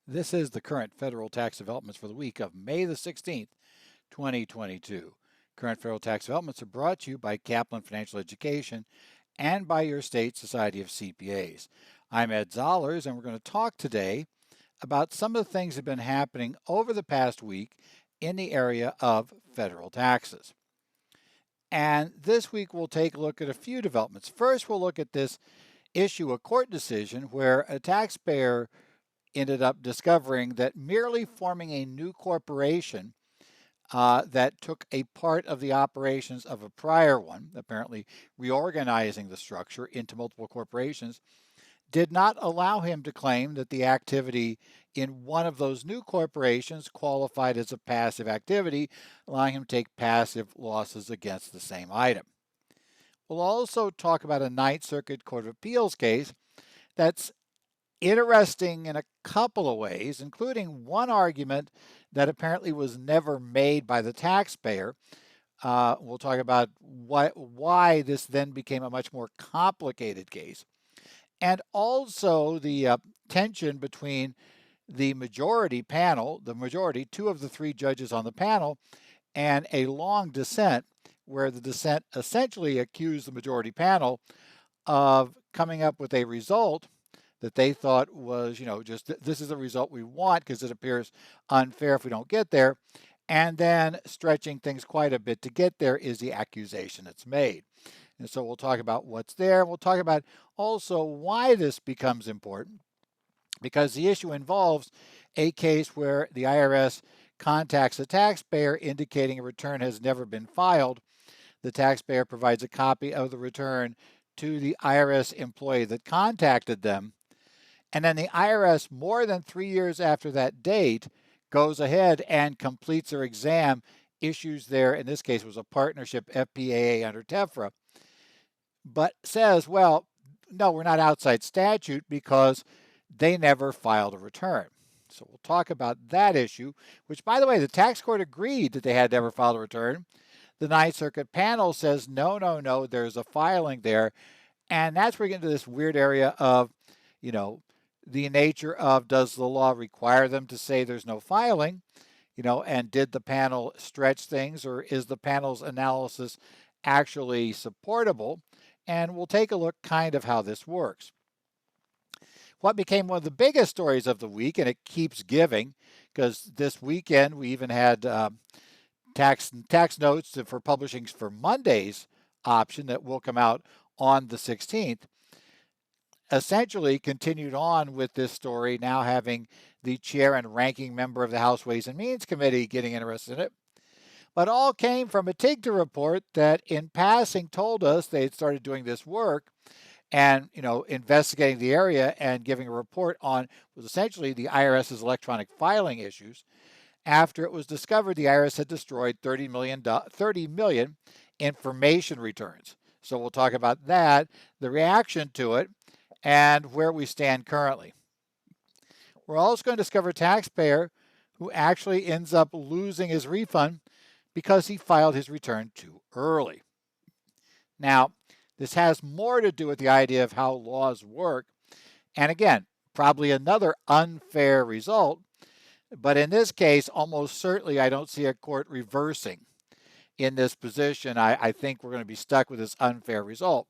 This is the current federal tax developments for the week of May the 16th, 2022. Current federal tax developments are brought to you by Kaplan Financial Education and by your state Society of CPAs. I'm Ed Zollers, and we're going to talk today about some of the things that have been happening over the past week in the area of federal taxes. And this week we'll take a look at a few developments. First, we'll look at this issue, a court decision where a taxpayer ended up discovering that merely forming a new corporation that took a part of the operations of a prior one, apparently reorganizing the structure into multiple corporations, did not allow him to claim that the activity in one of those new corporations qualified as a passive activity, allowing him to take passive losses against the same item. We'll also talk about a Ninth Circuit Court of Appeals case that's interesting in a couple of ways, including one argument that apparently was never made by the taxpayer. We'll talk about why this then became a much more complicated case. And also the tension between the majority panel, two of the three judges on the panel, and a long dissent where the dissent essentially accused the majority panel of coming up with a result that they thought was, just this is the result we want because it appears unfair if we don't get there. And then stretching things quite a bit to get there is the accusation that's made. And so we'll talk about what's there. We'll talk about also why this becomes important, because the issue involves a case where the IRS contacts a taxpayer indicating a return has never been filed. The taxpayer provides a copy of the return to the IRS employee that contacted them. And then the IRS, more than 3 years after that date, goes ahead and completes their exam, issues their, in this case, was a partnership FPAA under TEFRA, but says, well, no, we're not outside statute because they never filed a return. So we'll talk about that issue, which, by the way, the tax court agreed that they had never filed a return. The Ninth Circuit panel says, no, there's a filing there. And that's where we get into this weird area of, the nature of, does the law require them to say there's no filing? And did the panel stretch things, or is the panel's analysis actually supportable? And we'll take a look kind of how this works. What became one of the biggest stories of the week, and it keeps giving, because this weekend we even had tax notes for publishing for Monday's option that will come out on the 16th, essentially continued on with this story, now having the chair and ranking member of the House Ways and Means Committee getting interested in it. But all came from a TIGTA report that in passing told us they had started doing this work and, investigating the area and giving a report on was essentially the IRS's electronic filing issues after it was discovered the IRS had destroyed 30 million information returns. So we'll talk about that, the reaction to it, and where we stand currently. We're also going to discover a taxpayer who actually ends up losing his refund because he filed his return too early. Now, this has more to do with the idea of how laws work, and again, probably another unfair result, but in this case, almost certainly I don't see a court reversing in this position. I think we're going to be stuck with this unfair result,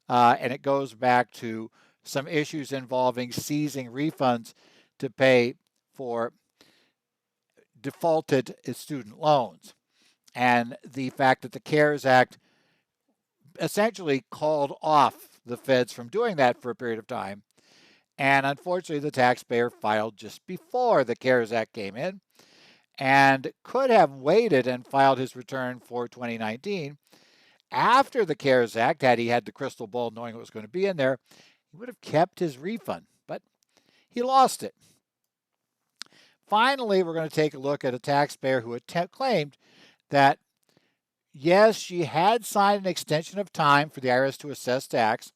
and it goes back to some issues involving seizing refunds to pay for defaulted student loans, and the fact that the CARES Act essentially called off the feds from doing that for a period of time. And unfortunately, the taxpayer filed just before the CARES Act came in and could have waited and filed his return for 2019 after the CARES Act. Had he had the crystal ball knowing what was going to be in there, he would have kept his refund, but he lost it. Finally, we're going to take a look at a taxpayer who claimed that, yes, she had signed an extension of time for the IRS to assess tax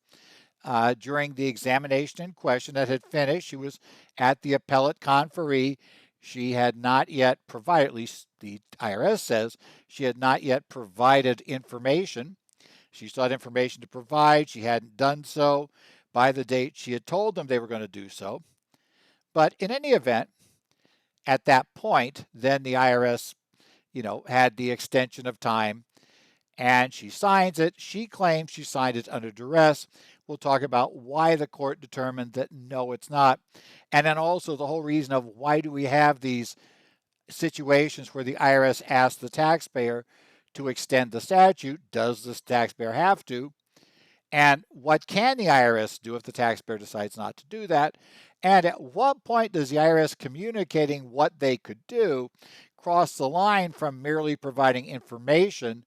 during the examination in question that had finished. She was at the appellate conferee. She had not yet provided, at least the IRS says, she had not yet provided information. She still had information to provide. She hadn't done so by the date she had told them they were going to do so. But in any event, at that point, then the IRS, had the extension of time, and she signs it. She claims she signed it under duress. We'll talk about why the court determined that no, it's not. And then also the whole reason of why do we have these situations where the IRS asks the taxpayer to extend the statute. Does the taxpayer have to? And what can the IRS do if the taxpayer decides not to do that? And at what point does the IRS communicating what they could do cross the line from merely providing information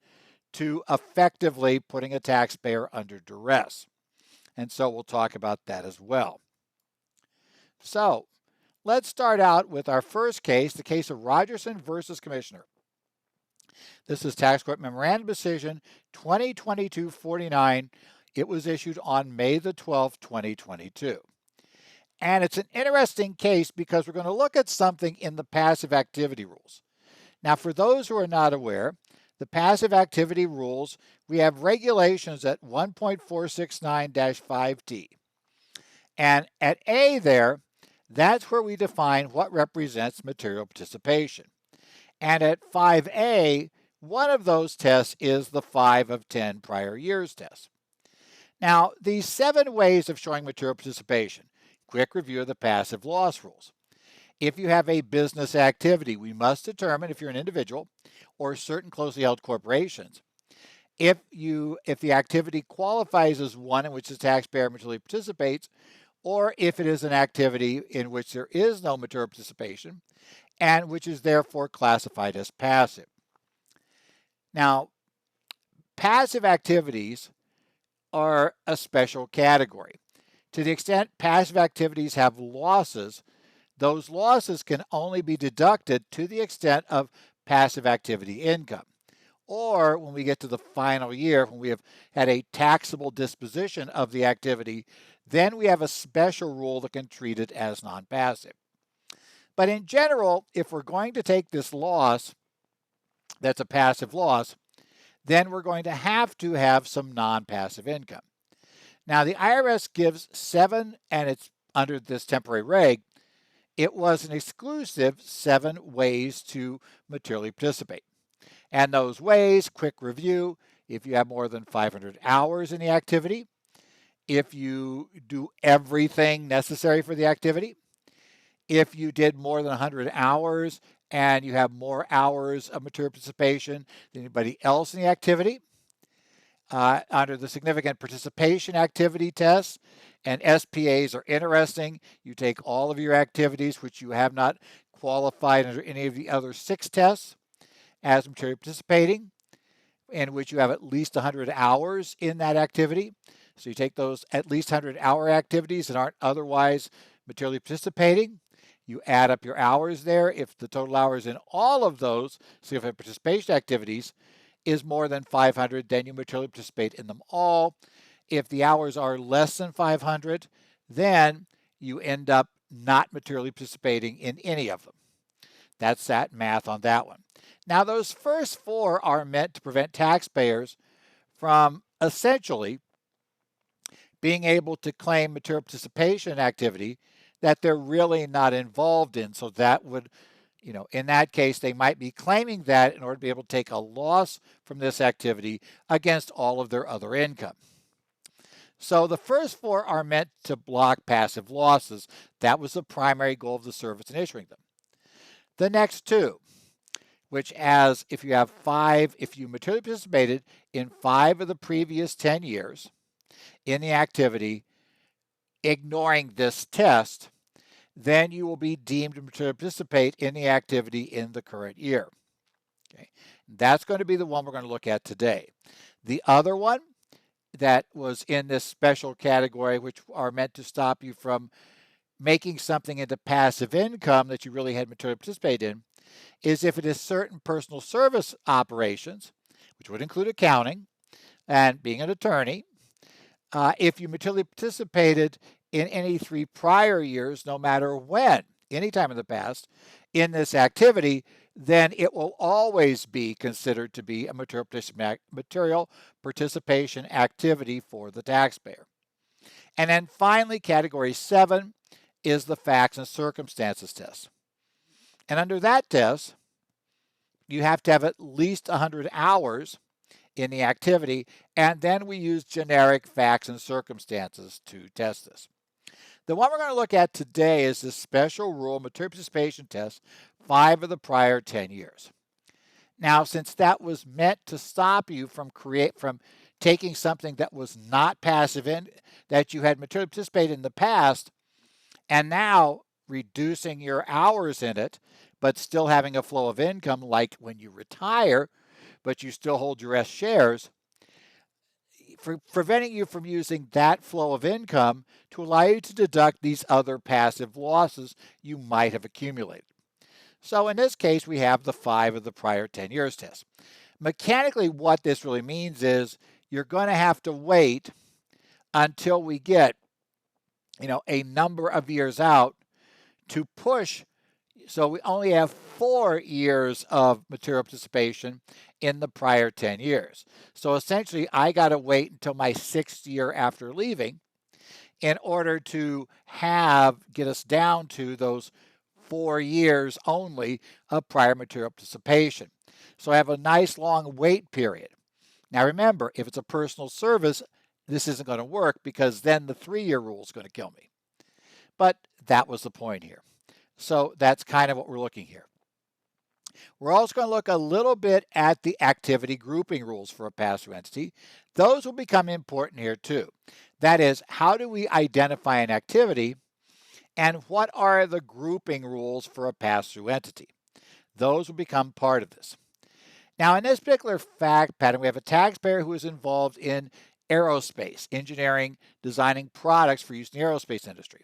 to effectively putting a taxpayer under duress? And so we'll talk about that as well. So let's start out with our first case, the case of Rogerson versus Commissioner. This is Tax Court Memorandum Decision 2022-49. It was issued on May the 12th, 2022. And it's an interesting case because we're going to look at something in the passive activity rules. Now, for those who are not aware, the passive activity rules, we have regulations at 1.469-5T. And at A there, that's where we define what represents material participation. And at 5A, one of those tests is the 5 of 10 prior years test. Now, these 7 ways of showing material participation. Quick review of the passive loss rules. If you have a business activity, we must determine if you're an individual or certain closely held corporations. If the activity qualifies as one in which the taxpayer materially participates, or if it is an activity in which there is no material participation and which is therefore classified as passive. Now, passive activities are a special category. To the extent passive activities have losses, those losses can only be deducted to the extent of passive activity income. Or when we get to the final year, when we have had a taxable disposition of the activity, then we have a special rule that can treat it as non-passive. But in general, if we're going to take this loss, that's a passive loss, then we're going to have some non-passive income. Now, the IRS gives 7, and it's under this temporary reg, it was an exclusive 7 ways to materially participate. And those ways, quick review, if you have more than 500 hours in the activity, if you do everything necessary for the activity, if you did more than 100 hours and you have more hours of material participation than anybody else in the activity, under the significant participation activity test, and SPAs are interesting. You take all of your activities which you have not qualified under any of the other 6 tests as materially participating, in which you have at least 100 hours in that activity. So you take those at least 100-hour activities that aren't otherwise materially participating. You add up your hours there. If the total hours in all of those significant participation activities is more than 500, then you materially participate in them all. If the hours are less than 500, then you end up not materially participating in any of them. That's that math on that one. Now, those first 4 are meant to prevent taxpayers from essentially being able to claim material participation activity that they're really not involved in. So that would, in that case, they might be claiming that in order to be able to take a loss from this activity against all of their other income. So the first 4 are meant to block passive losses. That was the primary goal of the service in issuing them. The next 2, which if you have 5, if you materially participated in 5 of the previous 10 years in the activity, ignoring this test, then you will be deemed to participate in the activity in the current year. Okay. That's going to be the one we're going to look at today. The other one that was in this special category, which are meant to stop you from making something into passive income that you really had materially participated in, is if it is certain personal service operations, which would include accounting and being an attorney. If you materially participated in any 3 prior years, no matter when, anytime in the past, in this activity, then it will always be considered to be a material participation activity for the taxpayer. And then finally, category 7 is the facts and circumstances test. And under that test, you have to have at least 100 hours in the activity, and then we use generic facts and circumstances to test this. The one we're going to look at today is the special rule material participation test, 5 of the prior 10 years. Now, since that was meant to stop you from taking something that was not passive in, that you had materially participated in the past, and now reducing your hours in it, but still having a flow of income like when you retire, but you still hold your S shares, for preventing you from using that flow of income to allow you to deduct these other passive losses you might have accumulated. So in this case, we have the 5 of the prior 10 years test. Mechanically, what this really means is you're going to have to wait until we get, a number of years out to push. So we only have 4 years of material participation in the prior 10 years. So essentially, I got to wait until my 6th year after leaving in order to get us down to those 4 years only of prior material participation. So I have a nice long wait period. Now remember, if it's a personal service, this isn't going to work because then the 3-year rule is going to kill me. But that was the point here. So that's kind of what we're looking here. We're also going to look a little bit at the activity grouping rules for a pass-through entity. Those will become important here too. That is, how do we identify an activity and what are the grouping rules for a pass-through entity? Those will become part of this. Now, in this particular fact pattern, we have a taxpayer who is involved in aerospace, engineering, designing products for use in the aerospace industry.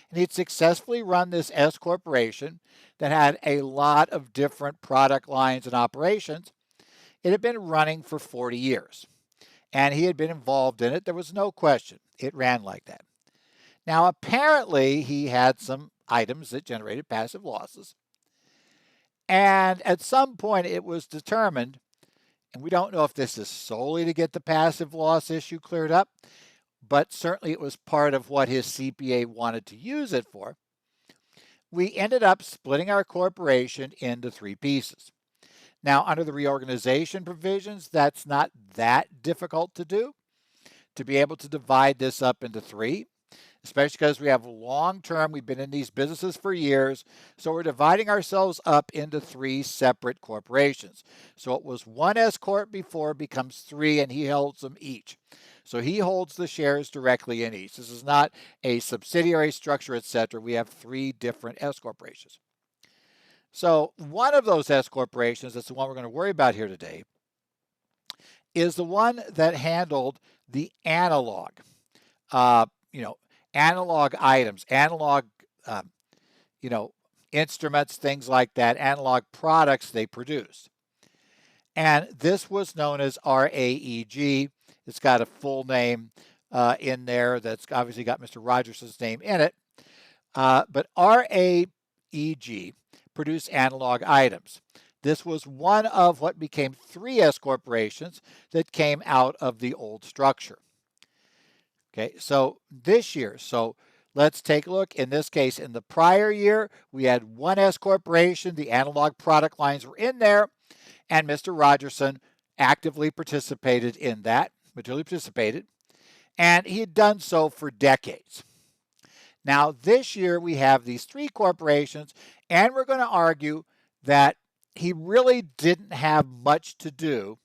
And he'd successfully run this S corporation that had a lot of different product lines and operations. It had been running for 40 years, and he had been involved in it. There was no question. It ran like that. Now, apparently, he had some items that generated passive losses. And at some point, it was determined, and we don't know if this is solely to get the passive loss issue cleared up, but certainly it was part of what his CPA wanted to use it for. We ended up splitting our corporation into 3 pieces. Now, under the reorganization provisions, that's not that difficult to do, to be able to divide this up into 3, especially because we have long-term, we've been in these businesses for years, so we're dividing ourselves up into 3 separate corporations. So it was 1 S Corp before, becomes 3, and he holds them each. So he holds the shares directly in each. This is not a subsidiary structure, etc. We have 3 different S corporations. So one of those S corporations, that's the one we're going to worry about here today, is the one that handled the analog, analog items, analog, instruments, things like that, analog products they produced. And this was known as RAEG. It's got a full name in there that's obviously got Mr. Rogerson's name in it. But RAEG produced analog items. This was one of what became 3 S corporations that came out of the old structure. Okay, so this year, let's take a look. In this case, in the prior year, we had 1 S corporation. The analog product lines were in there, and Mr. Rogerson actively participated in that, materially participated, and he had done so for decades. Now, this year, we have these 3 corporations, and we're going to argue that he really didn't have much to do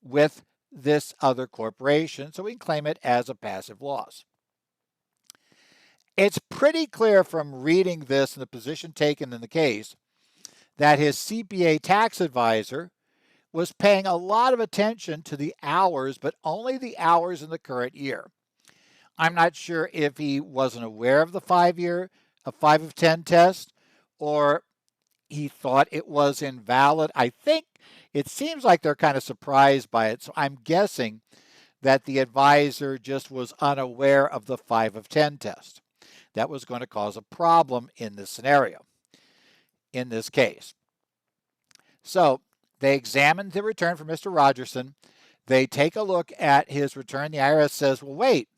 with this other corporation, so we can claim it as a passive loss. It's pretty clear from reading this and the position taken in the case that his CPA tax advisor was paying a lot of attention to the hours, but only the hours in the current year. I'm not sure if he wasn't aware of the 5 of 10 test, or he thought it was invalid. I think it seems like they're kind of surprised by it, so I'm guessing that the advisor just was unaware of the 5 of 10 test. That was going to cause a problem in this scenario, in this case. So they examined the return for Mr. Rogerson. They take a look at his return. The IRS says, well, wait,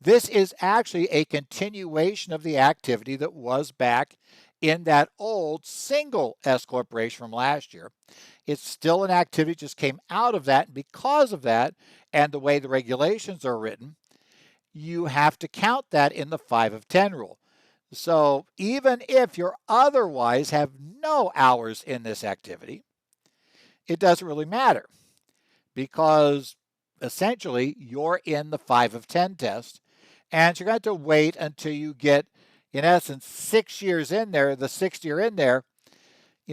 this is actually a continuation of the activity that was back in that old single S corporation from last year. It's still an activity, just came out of that. And because of that, and the way the regulations are written, you have to count that in the 5 of 10 rule. So even if you otherwise have no hours in this activity, it doesn't really matter because essentially you're in the 5 of 10 test, and you're going to have to wait until you get, in essence, 6 years in there, the 6th year in there,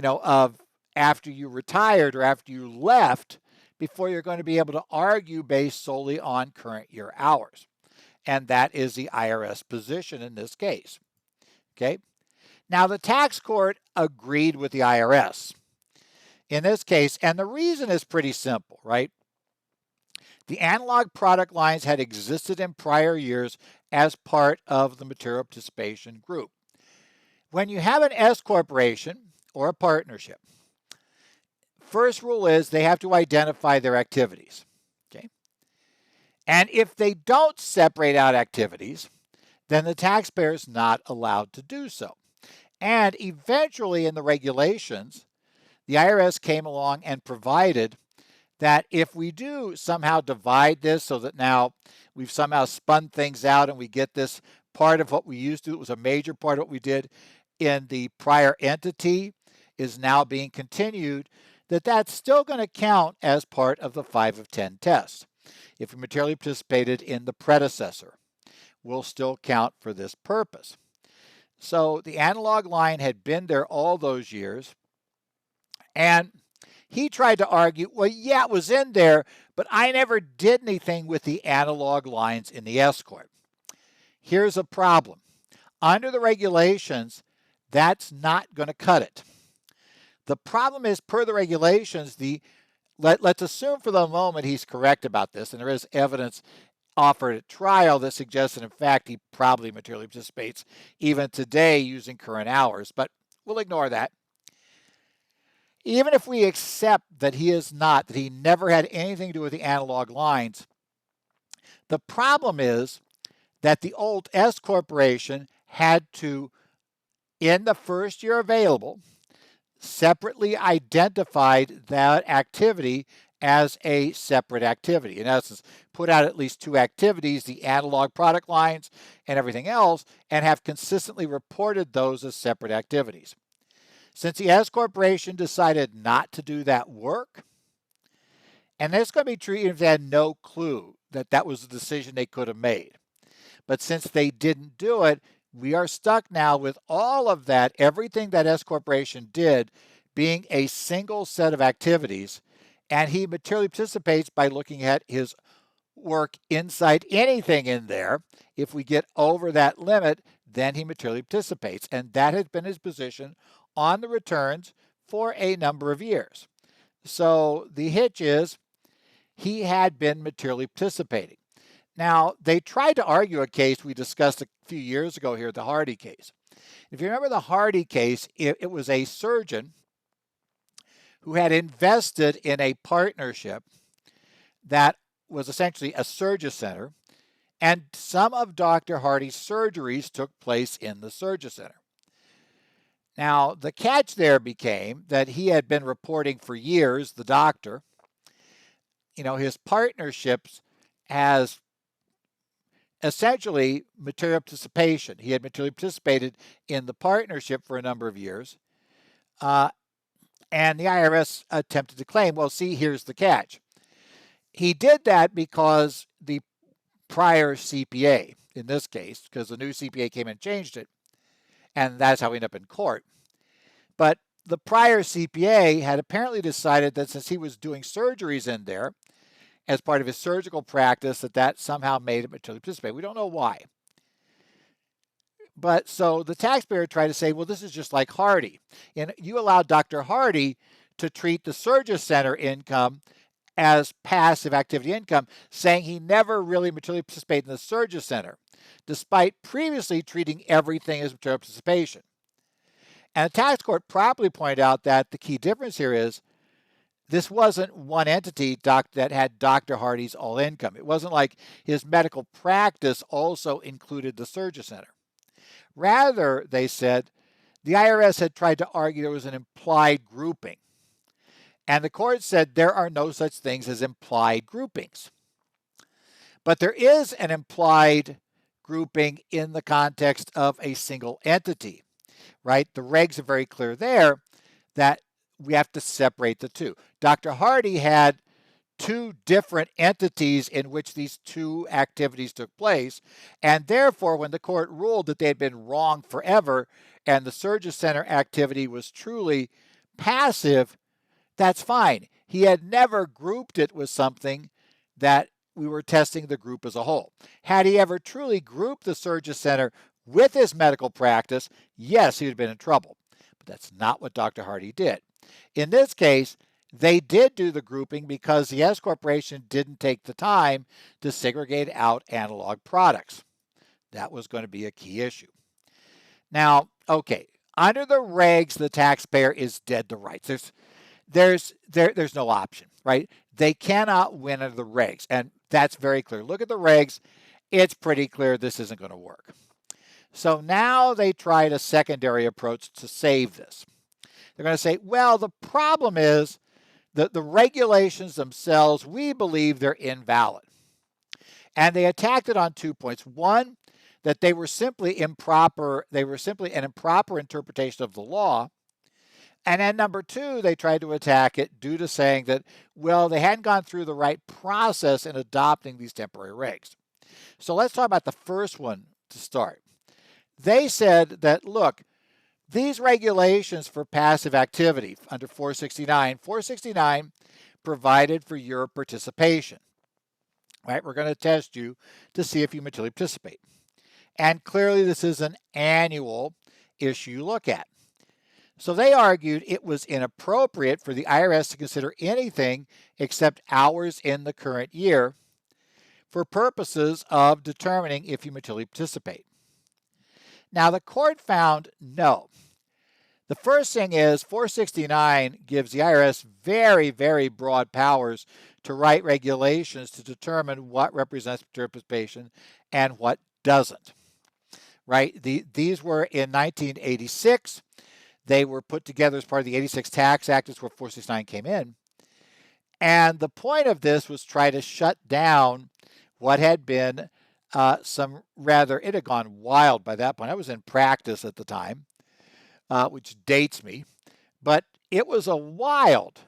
of after you retired or after you left, before you're going to be able to argue based solely on current year hours. And that is the IRS position in this case. Okay. Now, the tax court agreed with the IRS in this case, and the reason is pretty simple, right? The analog product lines had existed in prior years as part of the material participation group. When you have an S corporation or a partnership, first rule is they have to identify their activities. Okay? And if they don't separate out activities, then the taxpayer is not allowed to do so. And eventually in the regulations, the IRS came along and provided that if we do somehow divide this so that now we've somehow spun things out and we get this part of what we used to, it was a major part of what we did in the prior entity, is now being continued, that's still going to count as part of the 5 of 10 test. If we materially participated in the predecessor, will still count for this purpose. So the analog line had been there all those years, and he tried to argue, well, yeah, it was in there, but I never did anything with the analog lines in the S corp. Here's a problem. Under the regulations, that's not going to cut it. The problem is, per the regulations, let's assume for the moment he's correct about this, and there is evidence offered at trial that suggests that, in fact, he probably materially participates even today using current hours, but we'll ignore that. Even if we accept that he is not, that he never had anything to do with the analog lines, the problem is that the old S corporation had to, in the first year available, separately identified that activity as a separate activity. In essence, put out at least 2 activities, the analog product lines and everything else, and have consistently reported those as separate activities. Since the S corporation decided not to do that work, and it's going to be true if they had no clue that that was a decision they could have made. But since they didn't do it, we are stuck now with all of that, everything that S corporation did being a single set of activities, and he materially participates by looking at his work inside anything in there. If we get over that limit, then he materially participates, and that has been his position on the returns for a number of years. So the hitch is he had been materially participating. Now, they tried to argue a case we discussed a few years ago here, the Hardy case. If you remember the Hardy case, it was a surgeon who had invested in a partnership that was essentially a surgery center, and some of Dr. Hardy's surgeries took place in the surgery center. Now, the catch there became that he had been reporting for years, the doctor, his partnerships has essentially material participation. He had materially participated in the partnership for a number of years. And the IRS attempted to claim, well, see, here's the catch. He did that because the prior CPA, in this case, because the new CPA came and changed it, and that's how we ended up in court. But the prior CPA had apparently decided that since he was doing surgeries in there as part of his surgical practice, that somehow made it materially participate. We don't know why. But so the taxpayer tried to say, well, this is just like Hardy. And you allowed Dr. Hardy to treat the surgery center income as passive activity income, saying he never really materially participated in the surgery center, despite previously treating everything as material participation. And the tax court properly pointed out that the key difference here is this wasn't one entity that had Dr. Hardy's all income. It wasn't like his medical practice also included the surgery center. Rather, they said the IRS had tried to argue there was an implied grouping. And the court said there are no such things as implied groupings. But there is an implied grouping in the context of a single entity, right? The regs are very clear there that we have to separate the two. Dr. Hardy had two different entities in which these two activities took place, and therefore when the court ruled that they had been wrong forever and the Surgeon Center activity was truly passive, that's fine. He had never grouped it with something that we were testing the group as a whole. Had he ever truly grouped the Surgeon Center with his medical practice, yes, he would have been in trouble. But that's not what Dr. Hardy did. In this case, they did do the grouping because the S Corporation didn't take the time to segregate out analog products. That was going to be a key issue. Now, okay, under the regs, the taxpayer is dead to rights. There's no option, right? They cannot win under the regs, and that's very clear. Look at the regs. It's pretty clear this isn't going to work. So now they tried a secondary approach to save this. They're going to say, well, the problem is that the regulations themselves, we believe they're invalid. And they attacked it on 2 points. One, that they were simply improper. They were simply an improper interpretation of the law. And then number two, they tried to attack it due to saying that, well, they hadn't gone through the right process in adopting these temporary regs. So let's talk about the first one to start. They said that, look, these regulations for passive activity under 469 provided for your participation. Right? We're going to test you to see if you materially participate. And clearly this is an annual issue you look at. So they argued it was inappropriate for the IRS to consider anything except hours in the current year for purposes of determining if you materially participate. Now the court found no. The first thing is 469 gives the IRS very, very broad powers to write regulations to determine what represents participation and what doesn't. Right? These were in 1986. They were put together as part of the 86 Tax Act, is where 469 came in. And the point of this was try to shut down what had been it had gone wild by that point. I was in practice at the time, which dates me, but it was a wild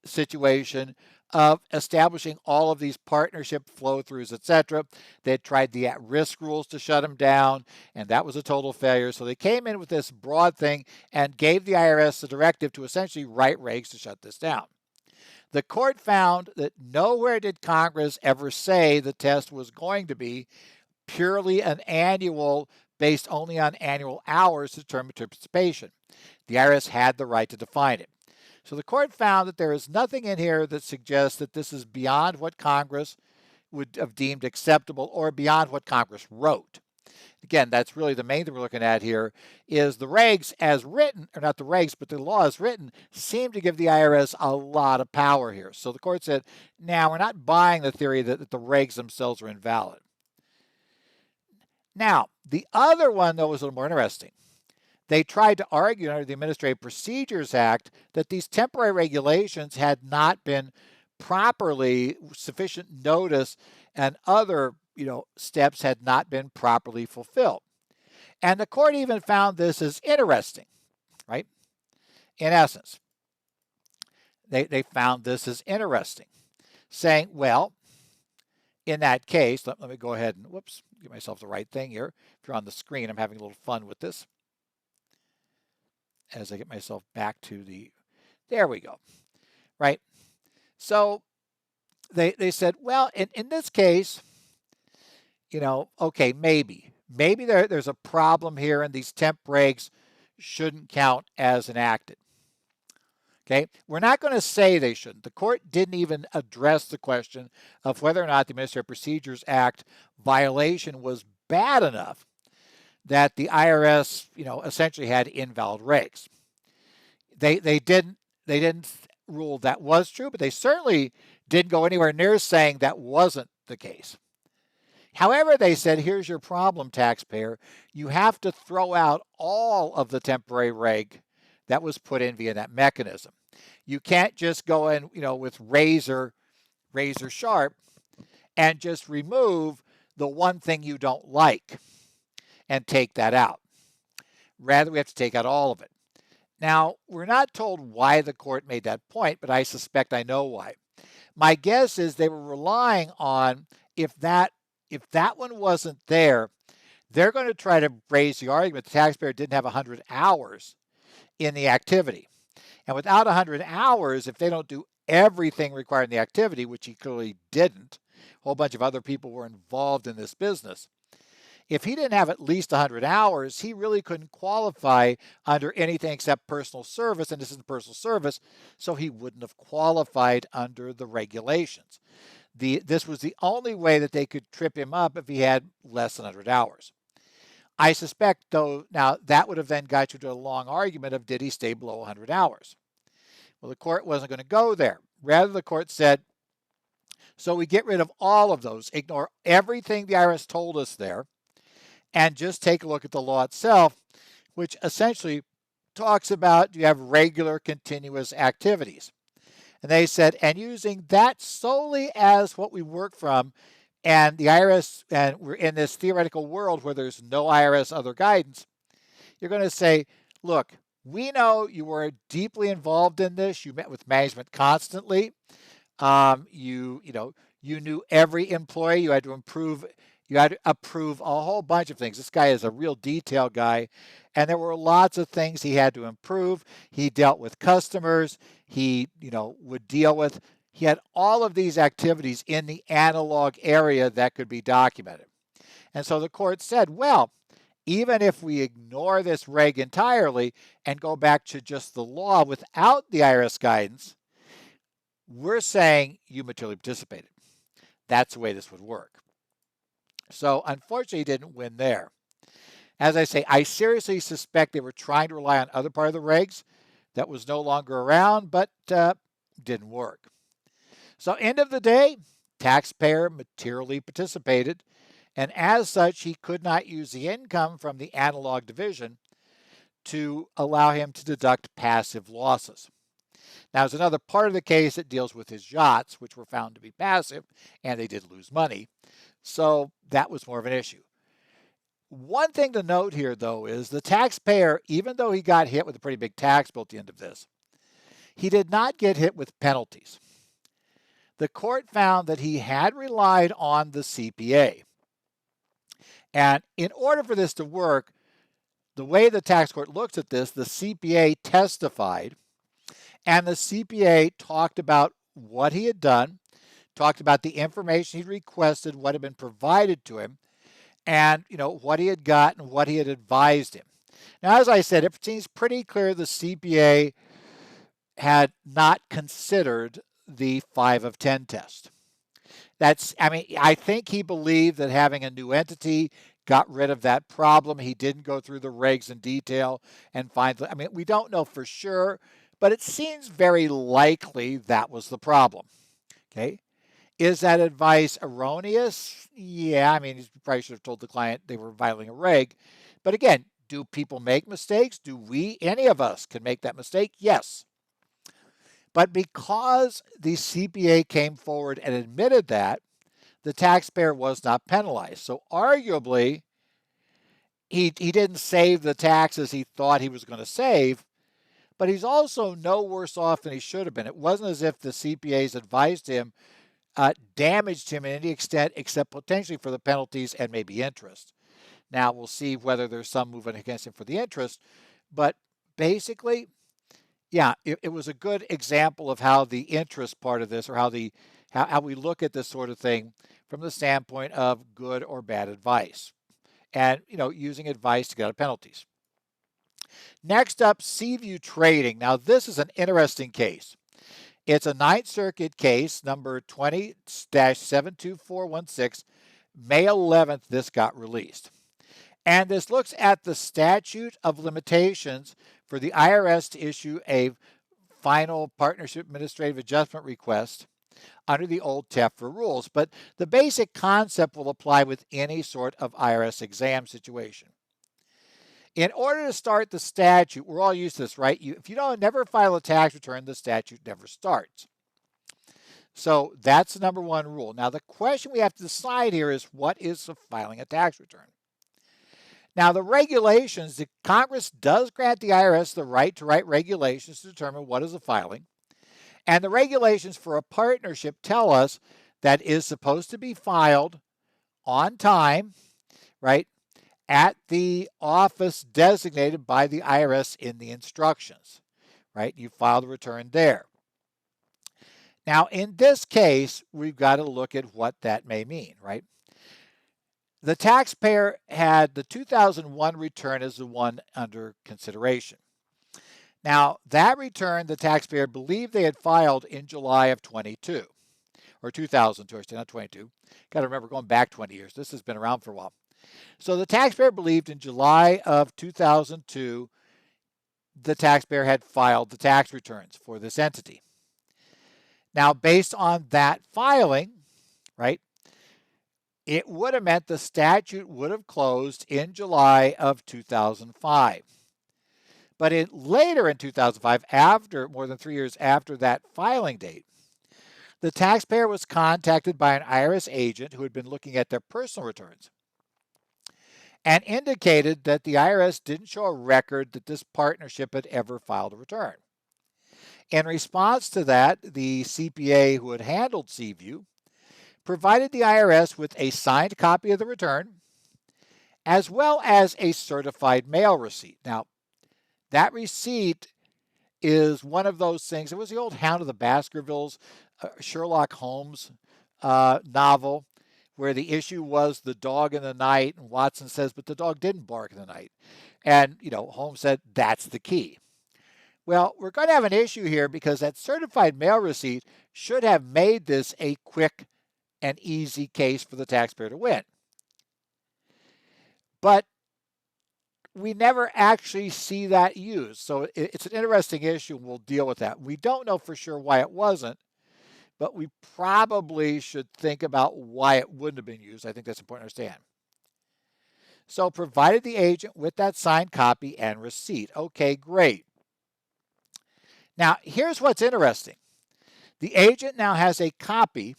situation of establishing all of these partnership flow-throughs, etc. They had tried the at-risk rules to shut them down, and that was a total failure. So they came in with this broad thing and gave the IRS the directive to essentially write regs to shut this down. The court found that nowhere did Congress ever say the test was going to be purely an annual, based only on annual hours to determine participation. The IRS had the right to define it. So the court found that there is nothing in here that suggests that this is beyond what Congress would have deemed acceptable or beyond what Congress wrote. Again, that's really the main thing we're looking at here is the regs as written, or not the regs, but the law as written, seem to give the IRS a lot of power here. So the court said, now we're not buying the theory that the regs themselves are invalid. Now, the other one, though, was a little more interesting. They tried to argue under the Administrative Procedures Act that these temporary regulations had not been properly, sufficient notice and other steps had not been properly fulfilled. And the court even found this as interesting, right? In essence, they found this as interesting, saying, well, in that case, let me go ahead and, give myself the right thing here. If you're on the screen, I'm having a little fun with this. As I get myself back to there we go, right? So they said, well, in this case, okay, maybe there's a problem here and these temp regs shouldn't count as enacted. Okay, we're not going to say they shouldn't. The court didn't even address the question of whether or not the Administrative Procedures Act violation was bad enough that the IRS, essentially had invalid regs. They didn't rule that was true, but they certainly didn't go anywhere near saying that wasn't the case. However, they said, here's your problem, taxpayer. You have to throw out all of the temporary reg that was put in via that mechanism. You can't just go in, with razor sharp and just remove the one thing you don't like and take that out. Rather, we have to take out all of it. Now, we're not told why the court made that point, but I suspect I know why. My guess is they were relying on if that one wasn't there, they're going to try to raise the argument the taxpayer didn't have 100 hours in the activity. And without 100 hours, if they don't do everything required in the activity, which he clearly didn't, a whole bunch of other people were involved in this business. If he didn't have at least 100 hours, he really couldn't qualify under anything except personal service, and this isn't personal service, so he wouldn't have qualified under the regulations. This was the only way that they could trip him up if he had less than 100 hours. I suspect, though, now that would have then got you to a long argument of did he stay below 100 hours? Well, the court wasn't going to go there. Rather, the court said, so we get rid of all of those, ignore everything the IRS told us there, and just take a look at the law itself, which essentially talks about you have regular continuous activities. And they said, and using that solely as what we work from, and the IRS, and we're in this theoretical world where there's no IRS other guidance, you're going to say, look, we know you were deeply involved in this. You met with management constantly. You knew every employee. You had to approve a whole bunch of things. This guy is a real detail guy, and there were lots of things he had to improve. He dealt with customers. He, would deal with. He had all of these activities in the analog area that could be documented. And so the court said, well, even if we ignore this reg entirely and go back to just the law without the IRS guidance, we're saying you materially participated. That's the way this would work. So unfortunately, he didn't win there. As I say, I seriously suspect they were trying to rely on other part of the regs that was no longer around, but didn't work. So end of the day, taxpayer materially participated, and as such, he could not use the income from the analog division to allow him to deduct passive losses. Now, there's another part of the case that deals with his yachts, which were found to be passive, and they did lose money. So that was more of an issue. One thing to note here, though, is the taxpayer, even though he got hit with a pretty big tax bill at the end of this, he did not get hit with penalties. The court found that he had relied on the CPA. And in order for this to work, the way the tax court looks at this, the CPA testified, and the CPA talked about what he had done, talked about the information he'd requested, what had been provided to him, and what he had got and what he had advised him. Now, as I said, it seems pretty clear the CPA had not considered the 5 of 10 test. I think he believed that having a new entity got rid of that problem. He didn't go through the regs in detail and find, we don't know for sure, but it seems very likely that was the problem. Okay. Is that advice erroneous? Yeah, he probably should have told the client they were violating a reg. But again, do people make mistakes? Any of us can make that mistake? Yes. But because the CPA came forward and admitted that, the taxpayer was not penalized. So arguably, he didn't save the taxes he thought he was going to save, but he's also no worse off than he should have been. It wasn't as if the CPAs advised him damaged him in any extent except potentially for the penalties and maybe interest. Now, we'll see whether there's some movement against him for the interest, but basically, yeah, it was a good example of how the interest part of this, or how we look at this sort of thing from the standpoint of good or bad advice, and using advice to get out of penalties. Next up, Seaview Trading. Now, this is an interesting case. It's a Ninth Circuit case, number 20-72416. May 11th, this got released. And this looks at the statute of limitations for the IRS to issue a final partnership administrative adjustment request under the old TEFRA rules, but the basic concept will apply with any sort of IRS exam situation. In order to start the statute, we're all used to this, right? If you don't never file a tax return, the statute never starts. So that's the number one rule. Now, the question we have to decide here is, what is filing a tax return? Now, the regulations, the Congress does grant the IRS the right to write regulations to determine what is a filing. And the regulations for a partnership tell us that is supposed to be filed on time, right, at the office designated by the IRS in the instructions, right? You file the return there. Now, in this case, we've got to look at what that may mean, right? The taxpayer had the 2001 return as the one under consideration. Now, that return, the taxpayer believed they had filed in July of 22, or 2002, not 22. Got to remember, going back 20 years. This has been around for a while. So the taxpayer believed in July of 2002, the taxpayer had filed the tax returns for this entity. Now, based on that filing, right, it would have meant the statute would have closed in July of 2005. But later in 2005, after more than 3 years after that filing date, the taxpayer was contacted by an IRS agent who had been looking at their personal returns and indicated that the IRS didn't show a record that this partnership had ever filed a return. In response to that, the CPA who had handled Seaview provided the IRS with a signed copy of the return as well as a certified mail receipt. Now, that receipt is one of those things. It was the old Hound of the Baskervilles, Sherlock Holmes novel, where the issue was the dog in the night, and Watson says, but the dog didn't bark in the night. And, Holmes said, that's the key. Well, we're going to have an issue here because that certified mail receipt should have made this a quick and easy case for the taxpayer to win. But we never actually see that used. So it's an interesting issue, and we'll deal with that. We don't know for sure why it wasn't, but we probably should think about why it wouldn't have been used. I think that's important to understand. So provided the agent with that signed copy and receipt. Okay, great. Now, here's what's interesting. The agent now has a copy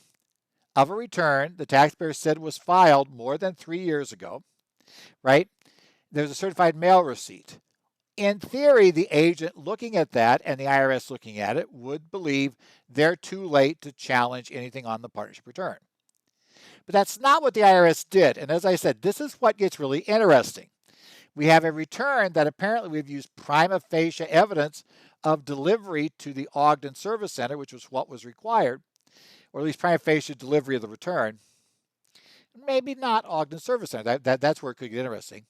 of a return the taxpayer said was filed more than 3 years ago, right? There's a certified mail receipt. In theory, the agent looking at that and the IRS looking at it would believe they're too late to challenge anything on the partnership return. But that's not what the IRS did. And as I said, this is what gets really interesting. We have a return that apparently we've used prima facie evidence of delivery to the Ogden Service Center, which was what was required, or at least prima facie delivery of the return. Maybe not Ogden Service Center. That's where it could get interesting.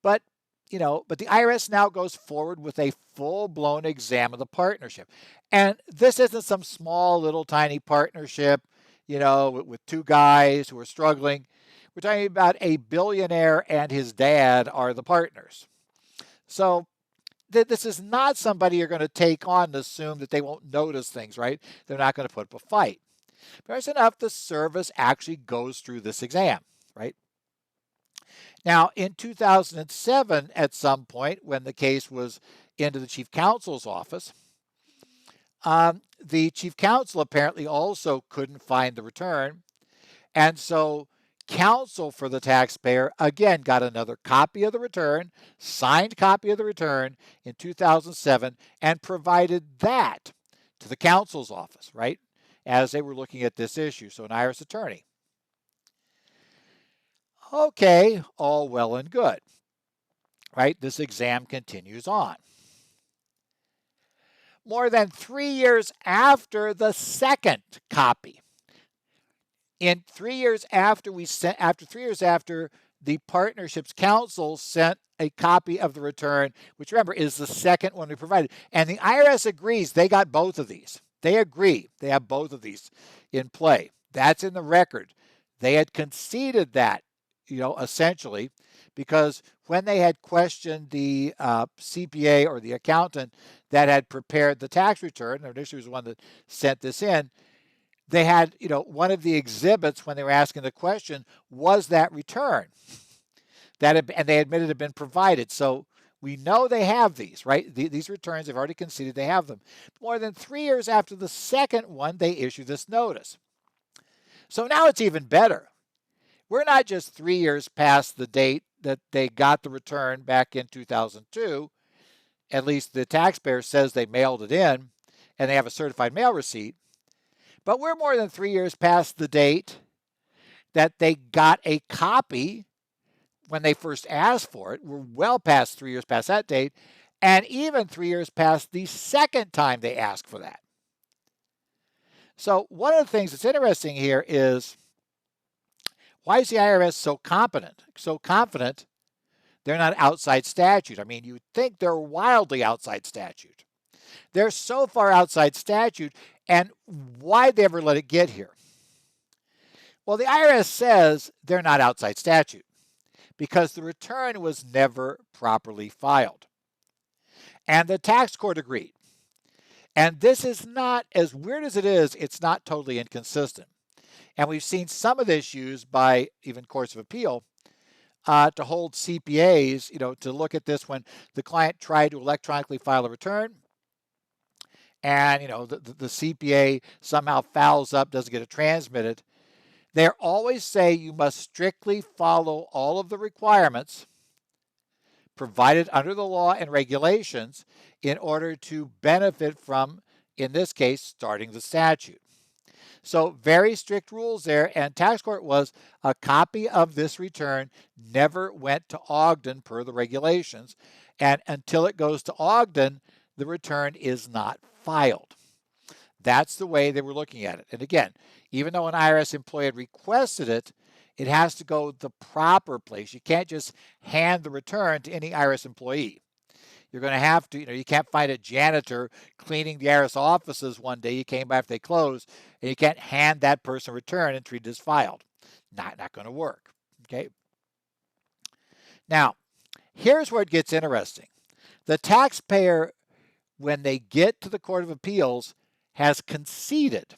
But the IRS now goes forward with a full-blown exam of the partnership. And this isn't some small little tiny partnership, with two guys who are struggling. We're talking about a billionaire and his dad are the partners. So this is not somebody you're going to take on and assume that they won't notice things, right? They're not going to put up a fight. But there's enough the service actually goes through this exam, right? Now, in 2007, at some point, when the case was into the chief counsel's office, the chief counsel apparently also couldn't find the return. And so counsel for the taxpayer, again, got another copy of the return, signed copy of the return in 2007, and provided that to the counsel's office, right, as they were looking at this issue. So an IRS attorney. Okay, all well and good, right? This exam continues on. More than 3 years after the second copy, in 3 years after the partnership's counsel sent a copy of the return, which remember is the second one we provided, and the IRS agrees they got both of these. They agree they have both of these in play. That's in the record. They had conceded that, essentially, because when they had questioned the CPA or the accountant that had prepared the tax return, or initially was the one that sent this in, they had, one of the exhibits when they were asking the question was that return and they admitted it had been provided. So we know they have these, right? These returns, they've already conceded they have them. More than 3 years after the second one, they issue this notice. So now it's even better. We're not just 3 years past the date that they got the return back in 2002. At least the taxpayer says they mailed it in and they have a certified mail receipt. But we're more than 3 years past the date that they got a copy when they first asked for it. We're well past 3 years past that date, and even 3 years past the second time they asked for that. So one of the things that's interesting here is, why is the IRS so confident they're not outside statute? I mean, you'd think they're wildly outside statute. They're so far outside statute, and why'd they ever let it get here? Well, the IRS says they're not outside statute because the return was never properly filed. And the tax court agreed. And this is not, as weird as it is, it's not totally inconsistent. And we've seen some of this used by even courts of appeal to hold CPAs, to look at this when the client tried to electronically file a return and, the CPA somehow fouls up, doesn't get it transmitted. They always say you must strictly follow all of the requirements provided under the law and regulations in order to benefit from, in this case, starting the statute. So very strict rules there, and tax court was a copy of this return never went to Ogden per the regulations, and until it goes to Ogden, the return is not filed. That's the way they were looking at it. And again, even though an IRS employee had requested it, it has to go the proper place. You can't just hand the return to any IRS employee. You're going to have to, you can't find a janitor cleaning the IRS offices one day. You came by after they closed, and you can't hand that person a return and treat it as filed. Not going to work. Okay. Now, here's where it gets interesting. The taxpayer, when they get to the Court of Appeals, has conceded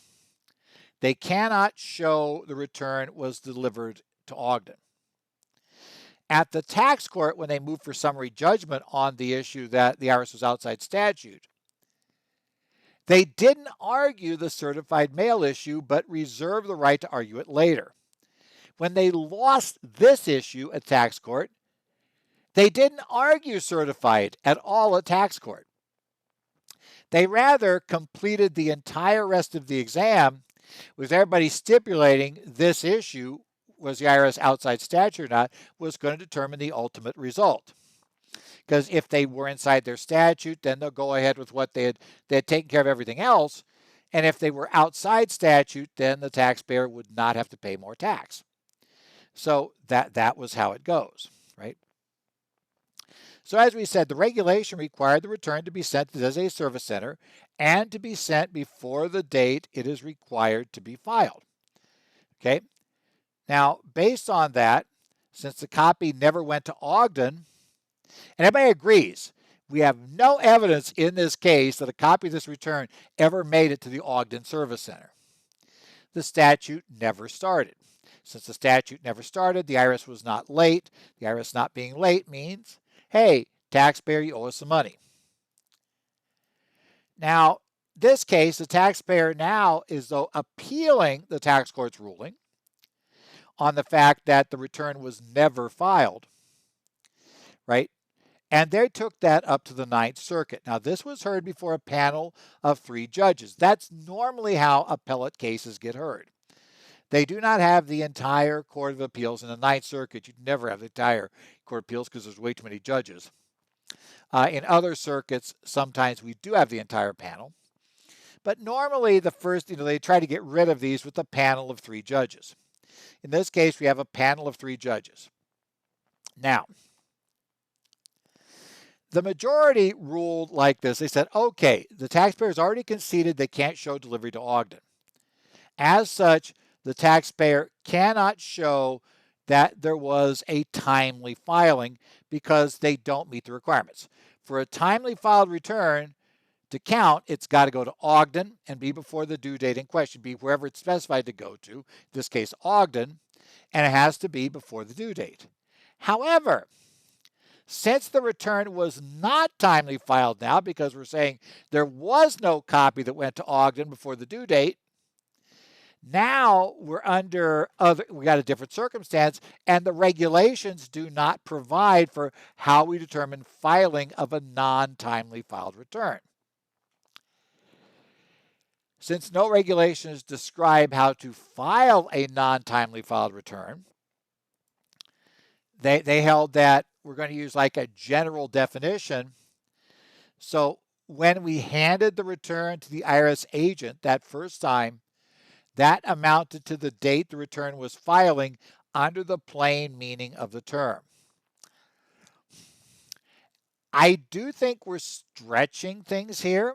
they cannot show the return was delivered to Ogden. At the tax court, when they moved for summary judgment on the issue that the IRS was outside statute, they didn't argue the certified mail issue, but reserved the right to argue it later. When they lost this issue at tax court, they didn't argue certified at all at tax court. They rather completed the entire rest of the exam with everybody stipulating this issue, was the IRS outside statute or not, was going to determine the ultimate result. Because if they were inside their statute, then they'll go ahead with what they had taken care of everything else. And if they were outside statute, then the taxpayer would not have to pay more tax. So that was how it goes, right? So as we said, the regulation required the return to be sent to the designated service center and to be sent before the date it is required to be filed. Okay. Now, based on that, since the copy never went to Ogden, and everybody agrees, we have no evidence in this case that a copy of this return ever made it to the Ogden Service Center. The statute never started. Since the statute never started, the IRS was not late. The IRS not being late means, hey, taxpayer, you owe us some money. Now, this case, the taxpayer now is though appealing the tax court's ruling on the fact that the return was never filed, right? And they took that up to the Ninth Circuit. Now, this was heard before a panel of 3 judges. That's normally how appellate cases get heard. They do not have the entire Court of Appeals in the Ninth Circuit. You'd never have the entire Court of Appeals because there's way too many judges. In other circuits, sometimes we do have the entire panel. But normally the first, they try to get rid of these with a panel of 3 judges. In this case, we have a panel of 3 judges. Now, the majority ruled like this. They said, okay, the taxpayer's already conceded they can't show delivery to Ogden. As such, the taxpayer cannot show that there was a timely filing because they don't meet the requirements. For a timely filed return, To count, it's got to go to Ogden and be before the due date in question, be wherever it's specified to go to, in this case Ogden, and it has to be before the due date. However, since the return was not timely filed now, because we're saying there was no copy that went to Ogden before the due date, now we got a different circumstance, and the regulations do not provide for how we determine filing of a non-timely filed return. Since no regulations describe how to file a non-timely filed return, they held that we're going to use like a general definition. So when we handed the return to the IRS agent that first time, that amounted to the date the return was filing under the plain meaning of the term. I do think we're stretching things here.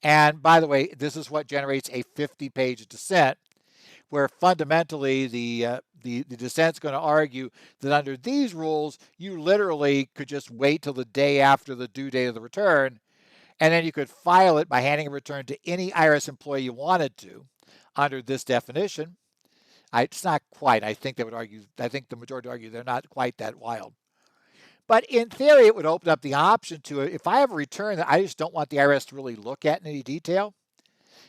And by the way, this is what generates a 50-page dissent, where fundamentally the dissent's going to argue that under these rules, you literally could just wait till the day after the due date of the return, and then you could file it by handing a return to any IRS employee you wanted to under this definition. It's not quite. I think the majority would argue they're not quite that wild. But in theory, it would open up the option to, if I have a return that I just don't want the IRS to really look at in any detail,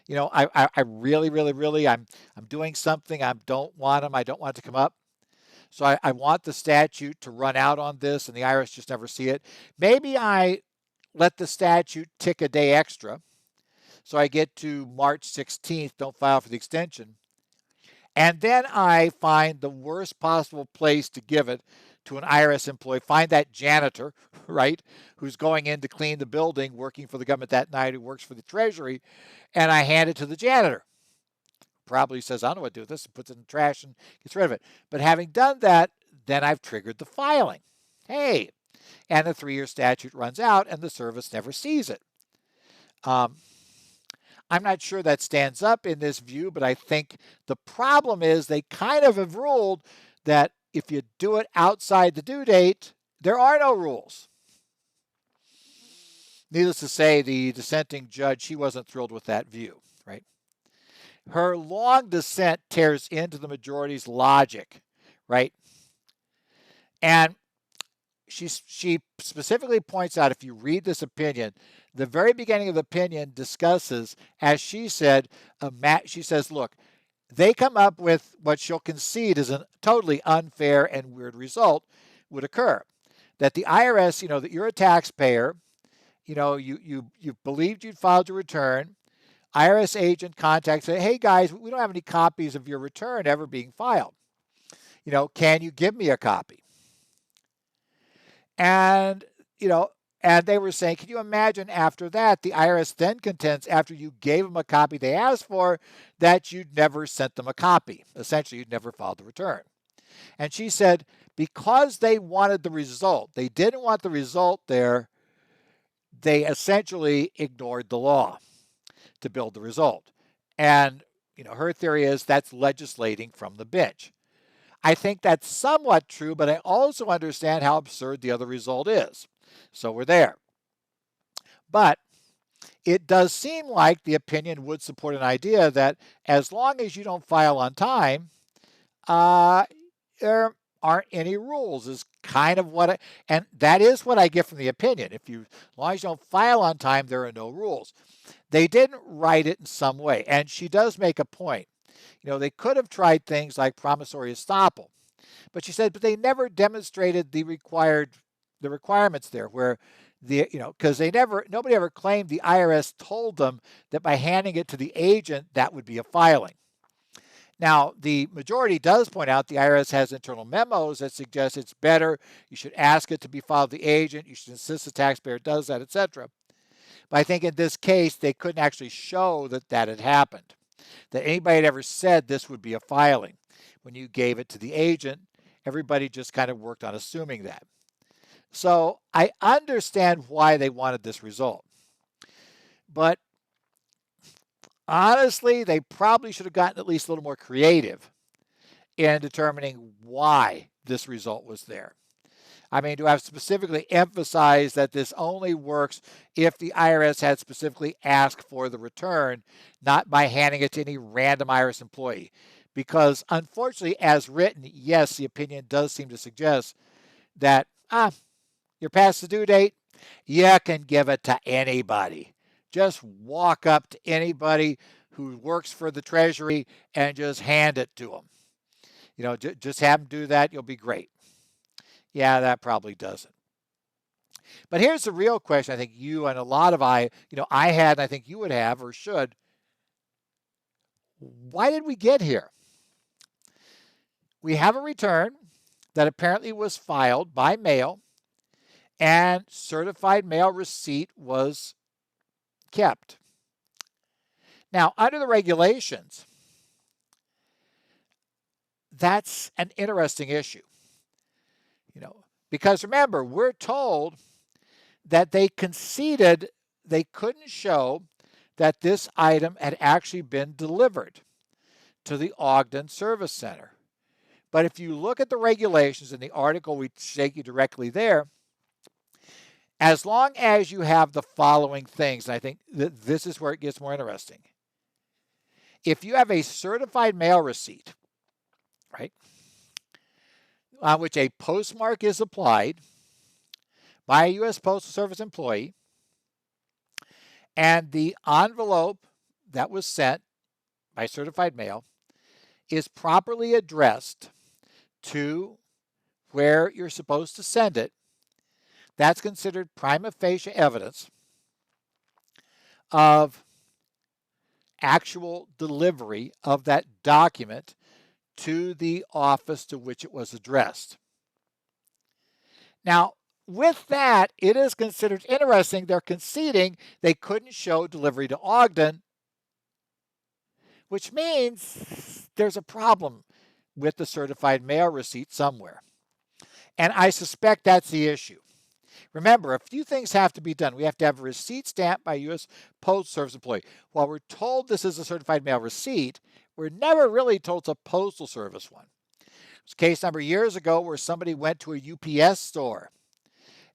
I really, I'm doing something, I don't want it to come up. So I want the statute to run out on this and the IRS just never see it. Maybe I let the statute tick a day extra. So I get to March 16th, don't file for the extension. And then I find the worst possible place to give it to an IRS employee, find that janitor, right, who's going in to clean the building, working for the government that night, who works for the Treasury, and I hand it to the janitor. Probably says, I don't know what to do with this, and puts it in the trash and gets rid of it. But having done that, then I've triggered the filing. Hey, and the 3-year statute runs out and the service never sees it. I'm not sure that stands up in this view, but I think the problem is they kind of have ruled that if you do it outside the due date, there are no rules. Needless to say, the dissenting judge, she wasn't thrilled with that view, right? Her long dissent tears into the majority's logic, right? And she specifically points out, if you read this opinion, the very beginning of the opinion discusses, as she said, she says, look, they come up with what she'll concede is a totally unfair and weird result would occur. That the IRS, that you're a taxpayer, you believed you'd filed your return. IRS agent contacts, say, hey guys, we don't have any copies of your return ever being filed. Can you give me a copy? And, and they were saying, can you imagine after that, the IRS then contends after you gave them a copy they asked for, that you'd never sent them a copy. Essentially, you'd never filed the return. And she said, because they wanted the result, they didn't want the result there, they essentially ignored the law to build the result. And, her theory is that's legislating from the bench. I think that's somewhat true, but I also understand how absurd the other result is. So we're there. But it does seem like the opinion would support an idea that as long as you don't file on time, there aren't any rules, is kind of and that is what I get from the opinion. As long as you don't file on time, there are no rules. They didn't write it in some way. And she does make a point. They could have tried things like promissory estoppel. But she said, but they never demonstrated the requirements there, where because nobody ever claimed the IRS told them that by handing it to the agent, that would be a filing. Now, the majority does point out the IRS has internal memos that suggest it's better, you should ask it to be filed with the agent, you should insist the taxpayer does that, etc. But I think in this case, they couldn't actually show that had happened, that anybody had ever said this would be a filing. When you gave it to the agent, everybody just kind of worked on assuming that. So I understand why they wanted this result. But honestly, they probably should have gotten at least a little more creative in determining why this result was there. I mean, do I have specifically emphasized that this only works if the IRS had specifically asked for the return, not by handing it to any random IRS employee? Because unfortunately, as written, yes, the opinion does seem to suggest that, you're past the due date, you can give it to anybody. Just walk up to anybody who works for the Treasury and just hand it to them. Just have them do that. You'll be great. Yeah, that probably doesn't. But here's the real question I think you and a lot of I had, and I think you would have or should. Why did we get here? We have a return that apparently was filed by mail, and certified mail receipt was kept. Now, under the regulations, that's an interesting issue. Because remember, we're told that they conceded they couldn't show that this item had actually been delivered to the Ogden Service Center. But if you look at the regulations in the article, we take you directly there. As long as you have the following things, and I think that this is where it gets more interesting. If you have a certified mail receipt, right, on which a postmark is applied by a U.S. Postal Service employee, and the envelope that was sent by certified mail is properly addressed to where you're supposed to send it, that's considered prima facie evidence of actual delivery of that document to the office to which it was addressed. Now, with that, it is considered interesting. They're conceding they couldn't show delivery to Ogden, which means there's a problem with the certified mail receipt somewhere. And I suspect that's the issue. Remember, a few things have to be done. We have to have a receipt stamped by a U.S. Postal Service employee. While we're told this is a certified mail receipt, we're never really told it's a Postal Service one. There's a case number years ago where somebody went to a UPS store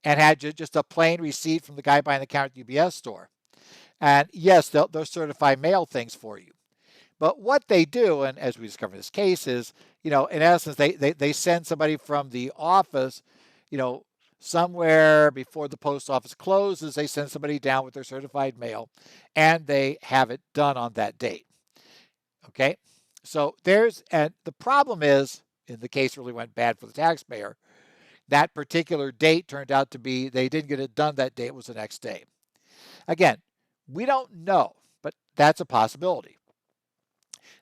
and had just a plain receipt from the guy behind the counter at the UPS store. And yes, they'll certify mail things for you. But what they do, and as we discover in this case, is, in essence, they send somebody from the office, somewhere before the post office closes, they send somebody down with their certified mail, and they have it done on that date. Okay? So and the problem is, in the case really went bad for the taxpayer, that particular date turned out to be, they didn't get it done that day, it was the next day. Again, we don't know, but that's a possibility.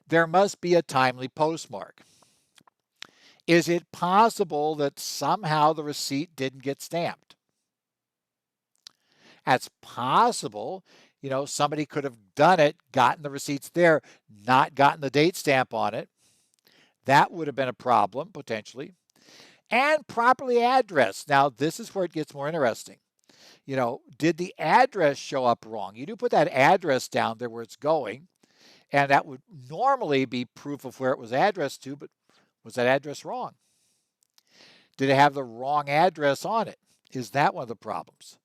There must be a timely postmark. Is it possible that somehow the receipt didn't get stamped? That's possible. Somebody could have done it, gotten the receipts there, not gotten the date stamp on it. That would have been a problem, potentially. And properly addressed. Now, this is where it gets more interesting. Did the address show up wrong? You do put that address down there where it's going, and that would normally be proof of where it was addressed to, but was that address wrong? Did it have the wrong address on it? Is that one of the problems?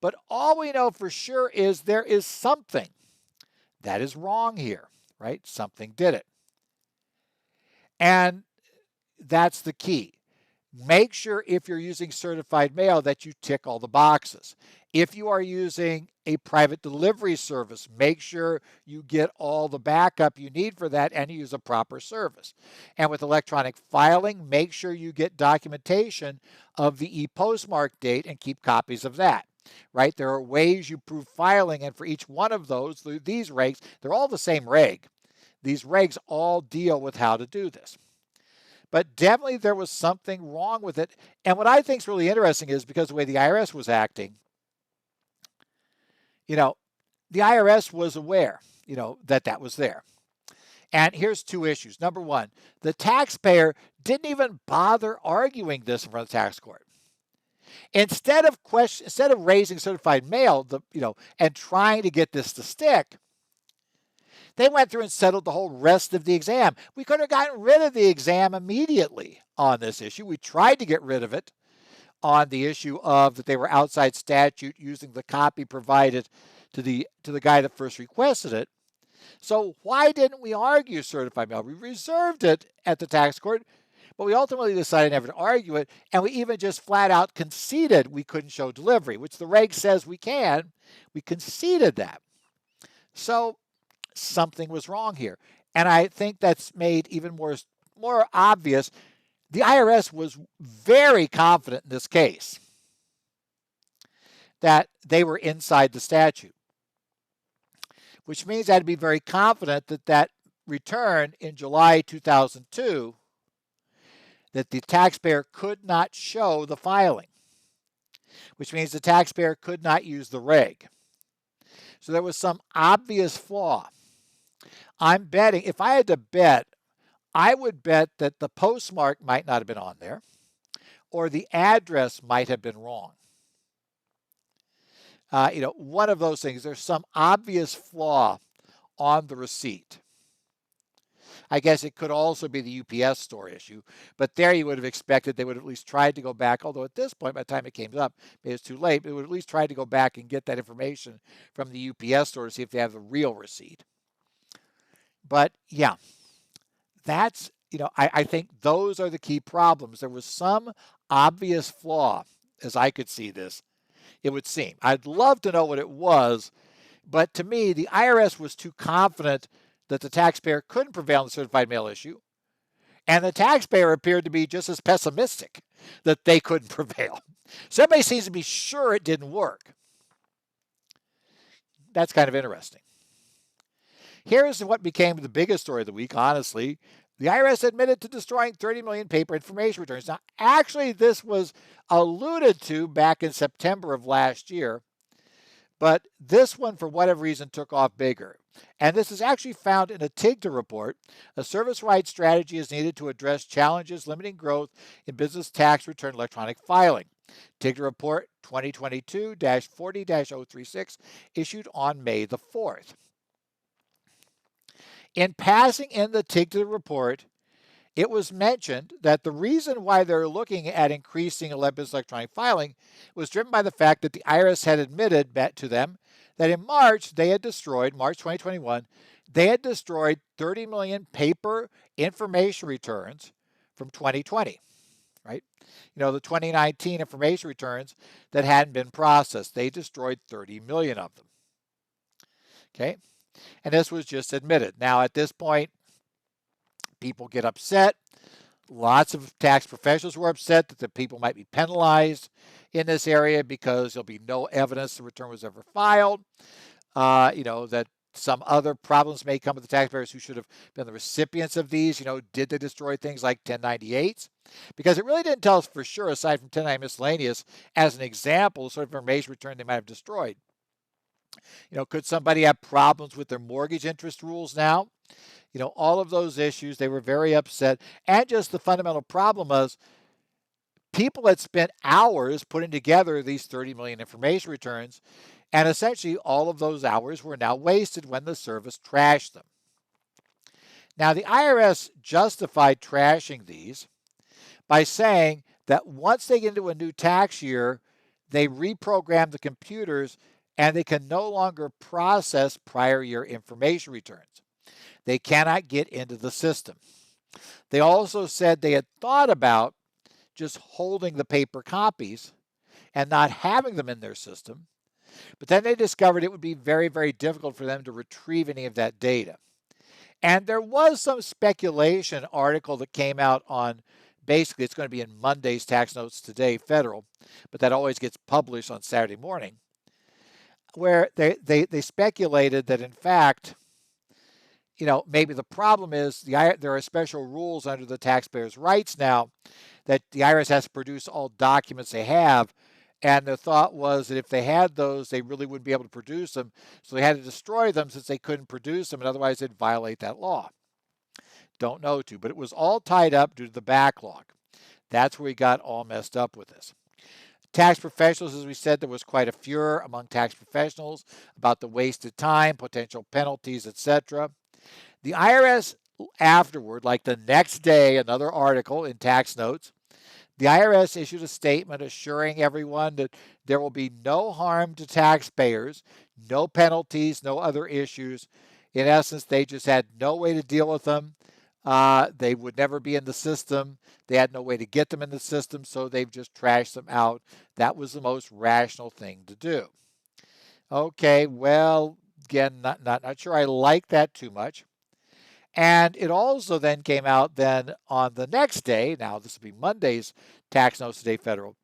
But all we know for sure is there is something that is wrong here, right? Something did it. And that's the key. Make sure if you're using certified mail that you tick all the boxes. If you are using a private delivery service, make sure you get all the backup you need for that and you use a proper service. And with electronic filing, make sure you get documentation of the e-postmark date and keep copies of that, right? There are ways you prove filing, and for each one of those, these regs, they're all the same reg. These regs all deal with how to do this. But definitely there was something wrong with it. And what I think is really interesting is because the way the IRS was acting, the IRS was aware, that was there. And here's two issues. Number one, the taxpayer didn't even bother arguing this in front of the tax court. Instead of raising certified mail, and trying to get this to stick, they went through and settled the whole rest of the exam. We could have gotten rid of the exam immediately on this issue. We tried to get rid of it on the issue of that they were outside statute using the copy provided to the guy that first requested it. So why didn't we argue certified mail? We reserved it at the tax court, but we ultimately decided never to argue it, and we even just flat out conceded we couldn't show delivery, which the reg says we can. We conceded that. So something was wrong here. And I think that's made even more obvious. The IRS was very confident in this case that they were inside the statute, which means I had to be very confident that that return in July 2002, that the taxpayer could not show the filing, which means the taxpayer could not use the reg. So there was some obvious flaw. I'm betting, if I had to bet, I would bet that the postmark might not have been on there, or the address might have been wrong. One of those things. There's some obvious flaw on the receipt. I guess it could also be the UPS store issue, but there you would have expected they would have at least tried to go back, although at this point, by the time it came up, maybe it's too late, they would at least try to go back and get that information from the UPS store to see if they have the real receipt. But yeah, that's, I think those are the key problems. There was some obvious flaw, as I could see this, it would seem. I'd love to know what it was, but to me, the IRS was too confident that the taxpayer couldn't prevail on the certified mail issue, and the taxpayer appeared to be just as pessimistic that they couldn't prevail. So everybody seems to be sure it didn't work. That's kind of interesting. Here's what became the biggest story of the week, honestly. The IRS admitted to destroying 30 million paper information returns. Now, actually, this was alluded to back in September of last year, but this one, for whatever reason, took off bigger. And this is actually found in a TIGTA report. A service rights strategy is needed to address challenges limiting growth in business tax return electronic filing. TIGTA report 2022-40-036 issued on May the 4th. In passing in the TIGTA report, it was mentioned that the reason why they're looking at increasing business electronic filing was driven by the fact that the IRS had admitted to them that in March 2021, they had destroyed 30 million paper information returns from 2020, right? The 2019 information returns that hadn't been processed, they destroyed 30 million of them, okay? And this was just admitted. Now, at this point, people get upset. Lots of tax professionals were upset that the people might be penalized in this area because there'll be no evidence the return was ever filed. That some other problems may come with the taxpayers who should have been the recipients of these. Did they destroy things like 1098s? Because it really didn't tell us for sure, aside from 1090 miscellaneous, as an example, the sort of information return they might have destroyed. Could somebody have problems with their mortgage interest rules now? All of those issues, they were very upset. And just the fundamental problem was people had spent hours putting together these 30 million information returns, and essentially all of those hours were now wasted when the service trashed them. Now, the IRS justified trashing these by saying that once they get into a new tax year, they reprogram the computers and they can no longer process prior year information returns. They cannot get into the system. They also said they had thought about just holding the paper copies and not having them in their system, but then they discovered it would be very, very difficult for them to retrieve any of that data. And there was some speculation article that came out on, basically it's going to be in Monday's Tax Notes Today Federal, but that always gets published on Saturday morning, where they speculated that in fact, maybe the problem is there are special rules under the taxpayers' rights now that the IRS has to produce all documents they have. And the thought was that if they had those, they really wouldn't be able to produce them. So they had to destroy them since they couldn't produce them, and otherwise they'd violate that law. Don't know to, but it was all tied up due to the backlog. That's where we got all messed up with this. Tax professionals, as we said, there was quite a furor among tax professionals about the wasted time, potential penalties, etc. The IRS afterward, like the next day, another article in Tax Notes, The IRS issued a statement assuring everyone that there will be no harm to taxpayers, no penalties, no other issues. In essence, they just had no way to deal with them. They would never be in the system. They had no way to get them in the system, so they've just trashed them out. That was the most rational thing to do. Okay, well, again, not sure I like that too much. And it also then came out then on the next day, now this will be Monday's Tax Notes Today Federal,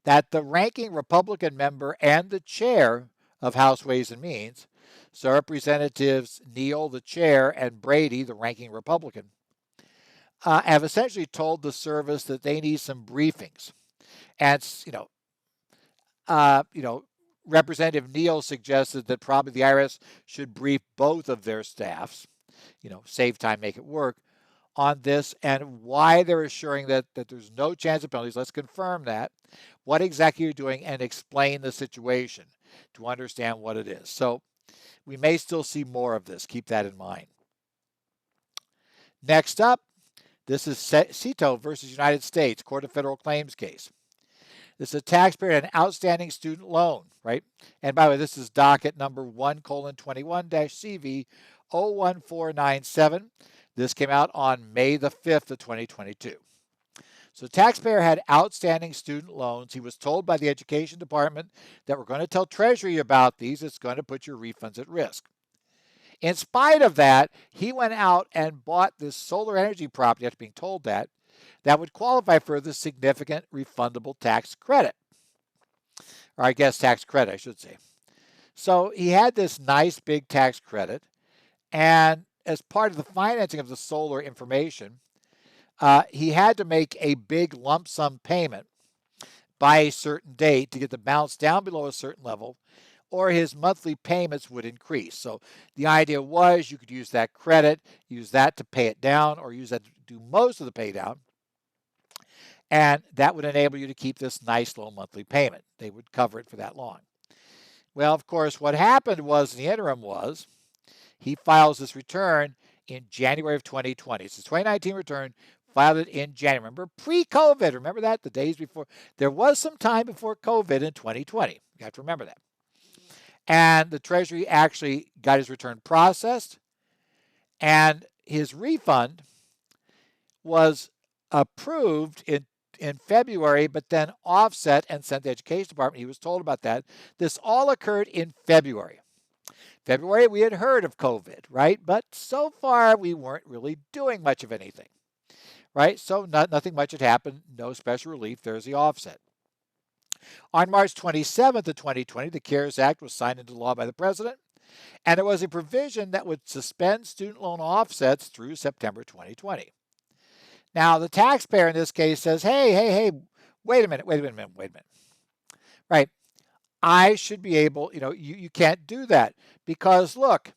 that the ranking Republican member and the chair of House Ways and Means, so Representatives Neal, the chair, and Brady, the ranking Republican, have essentially told the service that they need some briefings. And, Representative Neal suggested that probably the IRS should brief both of their staffs, save time, make it work, on this and why they're assuring that there's no chance of penalties. Let's confirm that. What exactly you're doing and explain the situation to understand what it is. So we may still see more of this. Keep that in mind. Next up, this is Cito versus United States, Court of Federal Claims case. This is a taxpayer and an outstanding student loan, right? And by the way, this is docket number 1:21-CV 01497. This came out on May the 5th of 2022. So the taxpayer had outstanding student loans. He was told by the Education Department that we're going to tell Treasury about these. It's going to put your refunds at risk. In spite of that, he went out and bought this solar energy property after being told that would qualify for the significant refundable tax credit. Or I guess tax credit, I should say. So he had this nice big tax credit, and as part of the financing of the solar information, he had to make a big lump sum payment by a certain date to get the balance down below a certain level, or his monthly payments would increase. So the idea was you could use that credit, use that to pay it down, or use that to do most of the pay down, and that would enable you to keep this nice low monthly payment. They would cover it for that long. Well, of course, what happened was, in the interim was, he files this return in January of 2020. It's his 2019 return, filed it in January. Remember, pre-COVID, remember that? The days before. There was some time before COVID in 2020. You have to remember that. And the Treasury actually got his return processed, and his refund was approved in February, but then offset and sent to the Education Department. He was told about that. This all occurred in February. February, we had heard of COVID, right? But so far, we weren't really doing much of anything, right? So nothing much had happened, no special relief. There's the offset. On March 27th of 2020, the CARES Act was signed into law by the president, and there was a provision that would suspend student loan offsets through September 2020. Now, the taxpayer in this case says, hey, wait a minute. Right. I should be able, you can't do that because look,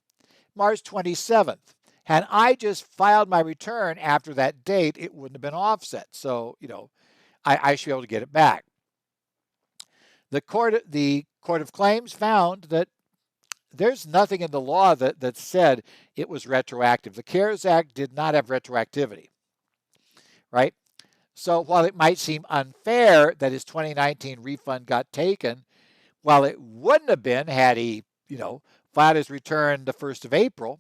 March 27th, had I just filed my return after that date, it wouldn't have been offset. So, I should be able to get it back. The Court of Claims found that there's nothing in the law that said it was retroactive. The CARES Act did not have retroactivity, right? So while it might seem unfair that his 2019 refund got taken, while it wouldn't have been had he, filed his return the 1st of April,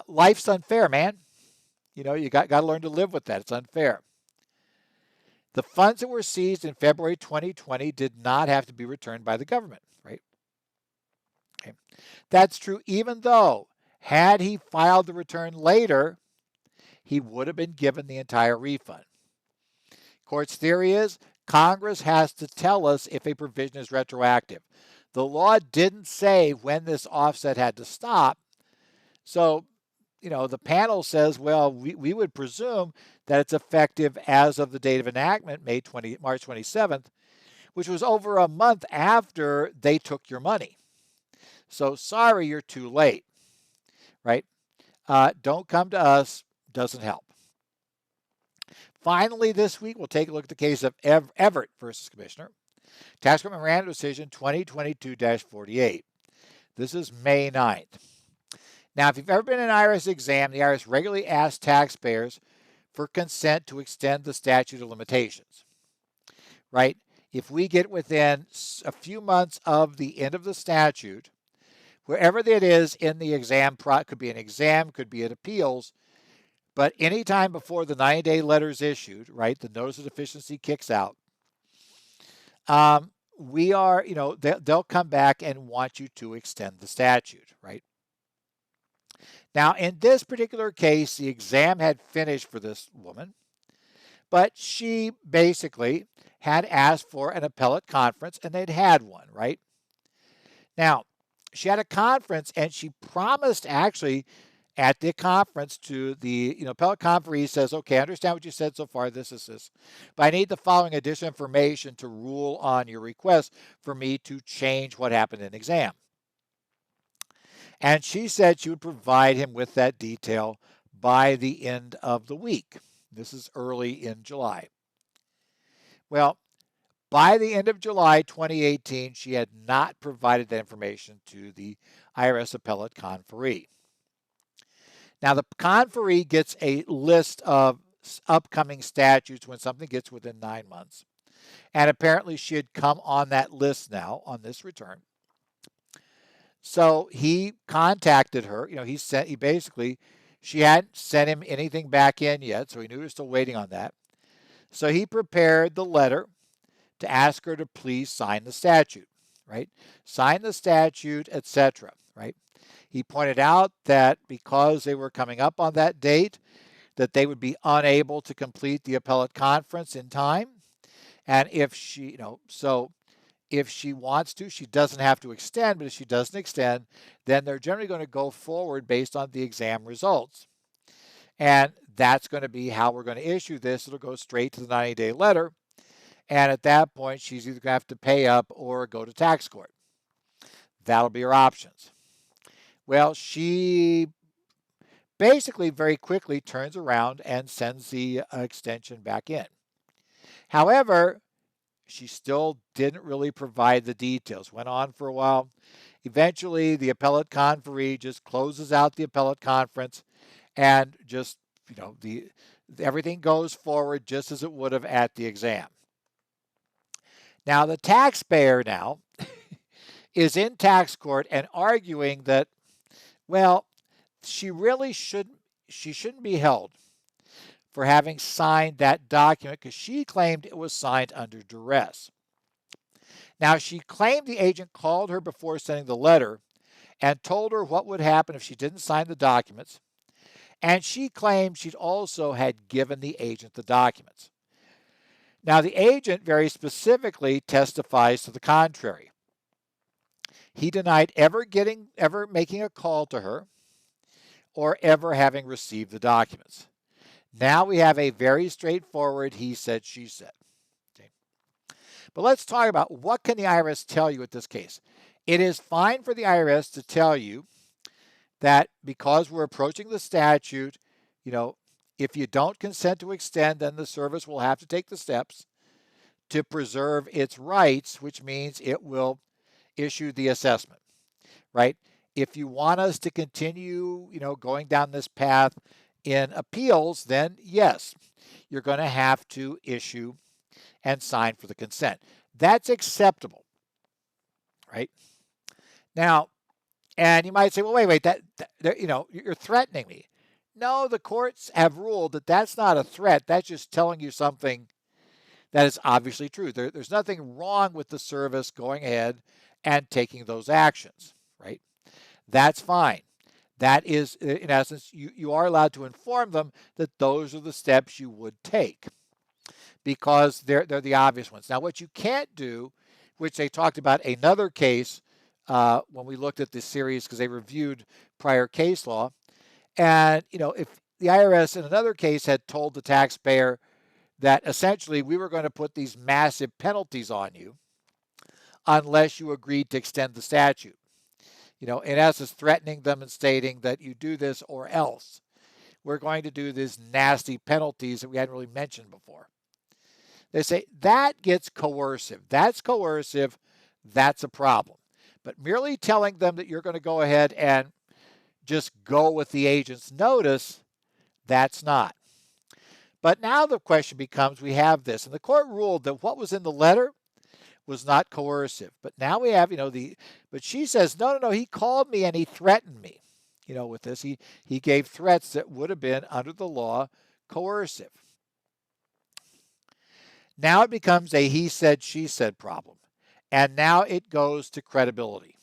life's unfair, man. You got to learn to live with that. It's unfair. The funds that were seized in February 2020 did not have to be returned by the government, right? Okay. That's true even though, had he filed the return later, he would have been given the entire refund. Court's theory is Congress has to tell us if a provision is retroactive. The law didn't say when this offset had to stop. So, the panel says, well, we would presume that it's effective as of the date of enactment, March 27th, which was over a month after they took your money. So sorry, you're too late, right? Don't come to us, doesn't help. Finally, this week, we'll take a look at the case of Everett versus Commissioner. Tax Court Memorandum Decision 2022-48. This is May 9th. Now, if you've ever been in an IRS exam, the IRS regularly asks taxpayers for consent to extend the statute of limitations, right? If we get within a few months of the end of the statute, wherever that is in the exam, could be an exam, could be an appeals, but anytime before the 90-day letter is issued, right, the notice of deficiency kicks out, we are, they'll come back and want you to extend the statute, right? Now, in this particular case, the exam had finished for this woman, but she basically had asked for an appellate conference, and they'd had one, right? Now, she had a conference, and she promised actually at the conference to the appellate conferee says, okay, I understand what you said so far, this, but I need the following additional information to rule on your request for me to change what happened in exam. And she said she would provide him with that detail by the end of the week. This is early in July. Well, by the end of July 2018, she had not provided that information to the IRS appellate conferee. Now, the conferee gets a list of upcoming statutes when something gets within 9 months. And apparently she had come on that list now on this return. So he contacted her. She hadn't sent him anything back in yet, so he knew he was still waiting on that. So he prepared the letter to ask her to please sign the statute, right? Sign the statute, etc., right? He pointed out that because they were coming up on that date, that they would be unable to complete the appellate conference in time. And if she, if she wants to, she doesn't have to extend, but if she doesn't extend, then they're generally going to go forward based on the exam results. And that's going to be how we're going to issue this. It'll go straight to the 90-day letter. And at that point, she's either going to have to pay up or go to tax court. That'll be her options. Well, she basically very quickly turns around and sends the extension back in. However, she still didn't really provide the details. Went on for a while. Eventually, the appellate conferee just closes out the appellate conference and just, everything goes forward just as it would have at the exam. Now, the taxpayer now is in tax court and arguing that, well, she shouldn't be held for having signed that document because she claimed it was signed under duress. Now, she claimed the agent called her before sending the letter and told her what would happen if she didn't sign the documents. And she claimed she'd also had given the agent the documents. Now, the agent very specifically testifies to the contrary. He denied ever making a call to her or ever having received the documents. Now we have a very straightforward he said, she said. Okay. But let's talk about what can the IRS tell you at this case. It is fine for the IRS to tell you that because we're approaching the statute, if you don't consent to extend, then the service will have to take the steps to preserve its rights, which means it will issue the assessment, right? If you want us to continue, going down this path in appeals, then yes, you're going to have to issue and sign for the consent. That's acceptable, right? Now, and you might say, well, wait, you're threatening me. No, the courts have ruled that that's not a threat. That's just telling you something that is obviously true. There's nothing wrong with the service going ahead and taking those actions, right? That's fine. That is, in essence, you are allowed to inform them that those are the steps you would take because they're the obvious ones. Now, what you can't do, which they talked about another case when we looked at this series because they reviewed prior case law, and, if the IRS in another case had told the taxpayer that essentially we were going to put these massive penalties on you unless you agreed to extend the statute. In essence, threatening them and stating that you do this or else we're going to do these nasty penalties that we hadn't really mentioned before. They say that gets coercive. That's coercive. That's a problem. But merely telling them that you're going to go ahead and just go with the agent's notice, that's not. But now the question becomes, we have this, and the court ruled that what was in the letter was not coercive. But now we have, but she says, no, he called me and he threatened me. With this, he gave threats that would have been, under the law, coercive. Now it becomes a he said, she said problem. And now it goes to credibility.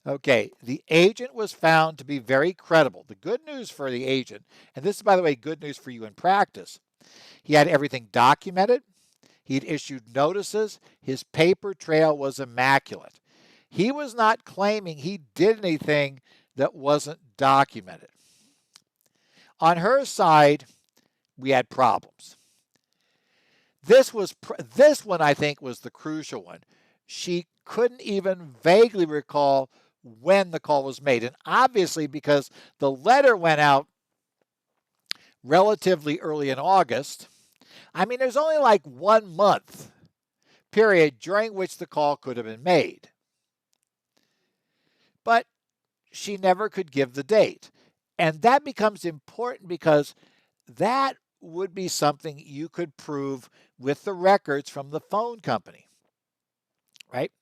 Okay, the agent was found to be very credible. The good news for the agent, and this is, by the way, good news for you in practice, he had everything documented. He'd issued notices. His paper trail was immaculate. He was not claiming he did anything that wasn't documented. On her side, we had problems. This one, I think, was the crucial one. She couldn't even vaguely recall when the call was made. And obviously, because the letter went out relatively early in August, there's only like 1 month period during which the call could have been made. But she never could give the date. And that becomes important because that would be something you could prove with the records from the phone company, right?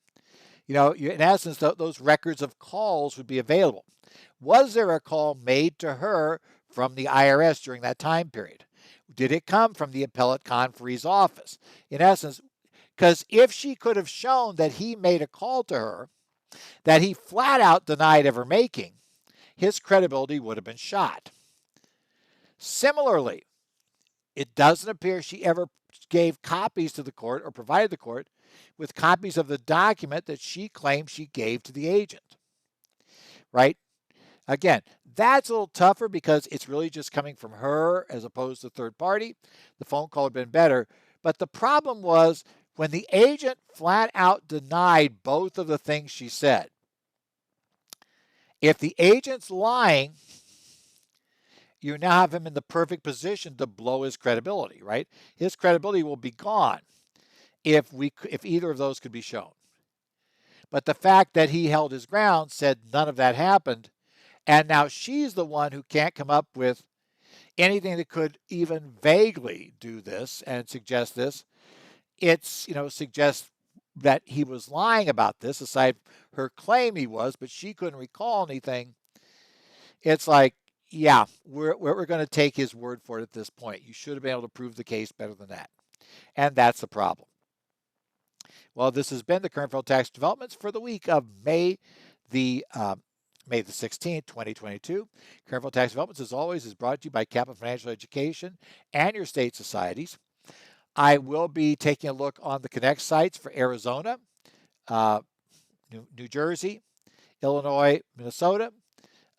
In essence, those records of calls would be available. Was there a call made to her from the IRS during that time period? Did it come from the appellate conferee's office? In essence, because if she could have shown that he made a call to her that he flat out denied ever making, his credibility would have been shot. Similarly, it doesn't appear she ever gave copies to the court or provided the court with copies of the document that she claimed she gave to the agent, right? Again, that's a little tougher because it's really just coming from her as opposed to third party. The phone call had been better. But the problem was when the agent flat out denied both of the things she said. If the agent's lying, you now have him in the perfect position to blow his credibility, right? His credibility will be gone if either of those could be shown. But the fact that he held his ground, said none of that happened, and now she's the one who can't come up with anything that could even vaguely do this and suggest this. It's, suggests that he was lying about this, aside her claim he was, but she couldn't recall anything. It's like, yeah, we're going to take his word for it at this point. You should have been able to prove the case better than that. And that's the problem. Well, this has been the current federal tax developments for the week of May the 16th, 2022. Current federal tax developments, as always, is brought to you by Kaplan Financial Education and your state societies. I will be taking a look on the Connect sites for Arizona, New Jersey, Illinois, Minnesota,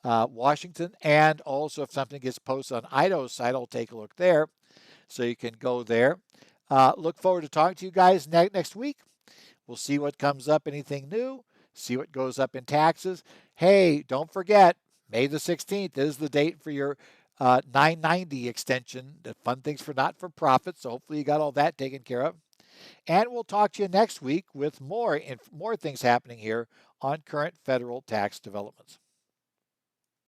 Washington, and also if something gets posted on Idaho's site, I'll take a look there. So you can go there. Look forward to talking to you guys next week. We'll see what comes up, anything new, see what goes up in taxes. Hey, don't forget, May the 16th is the date for your 990 extension, the fun things for not-for-profit. So hopefully you got all that taken care of. And we'll talk to you next week with more things happening here on current federal tax developments.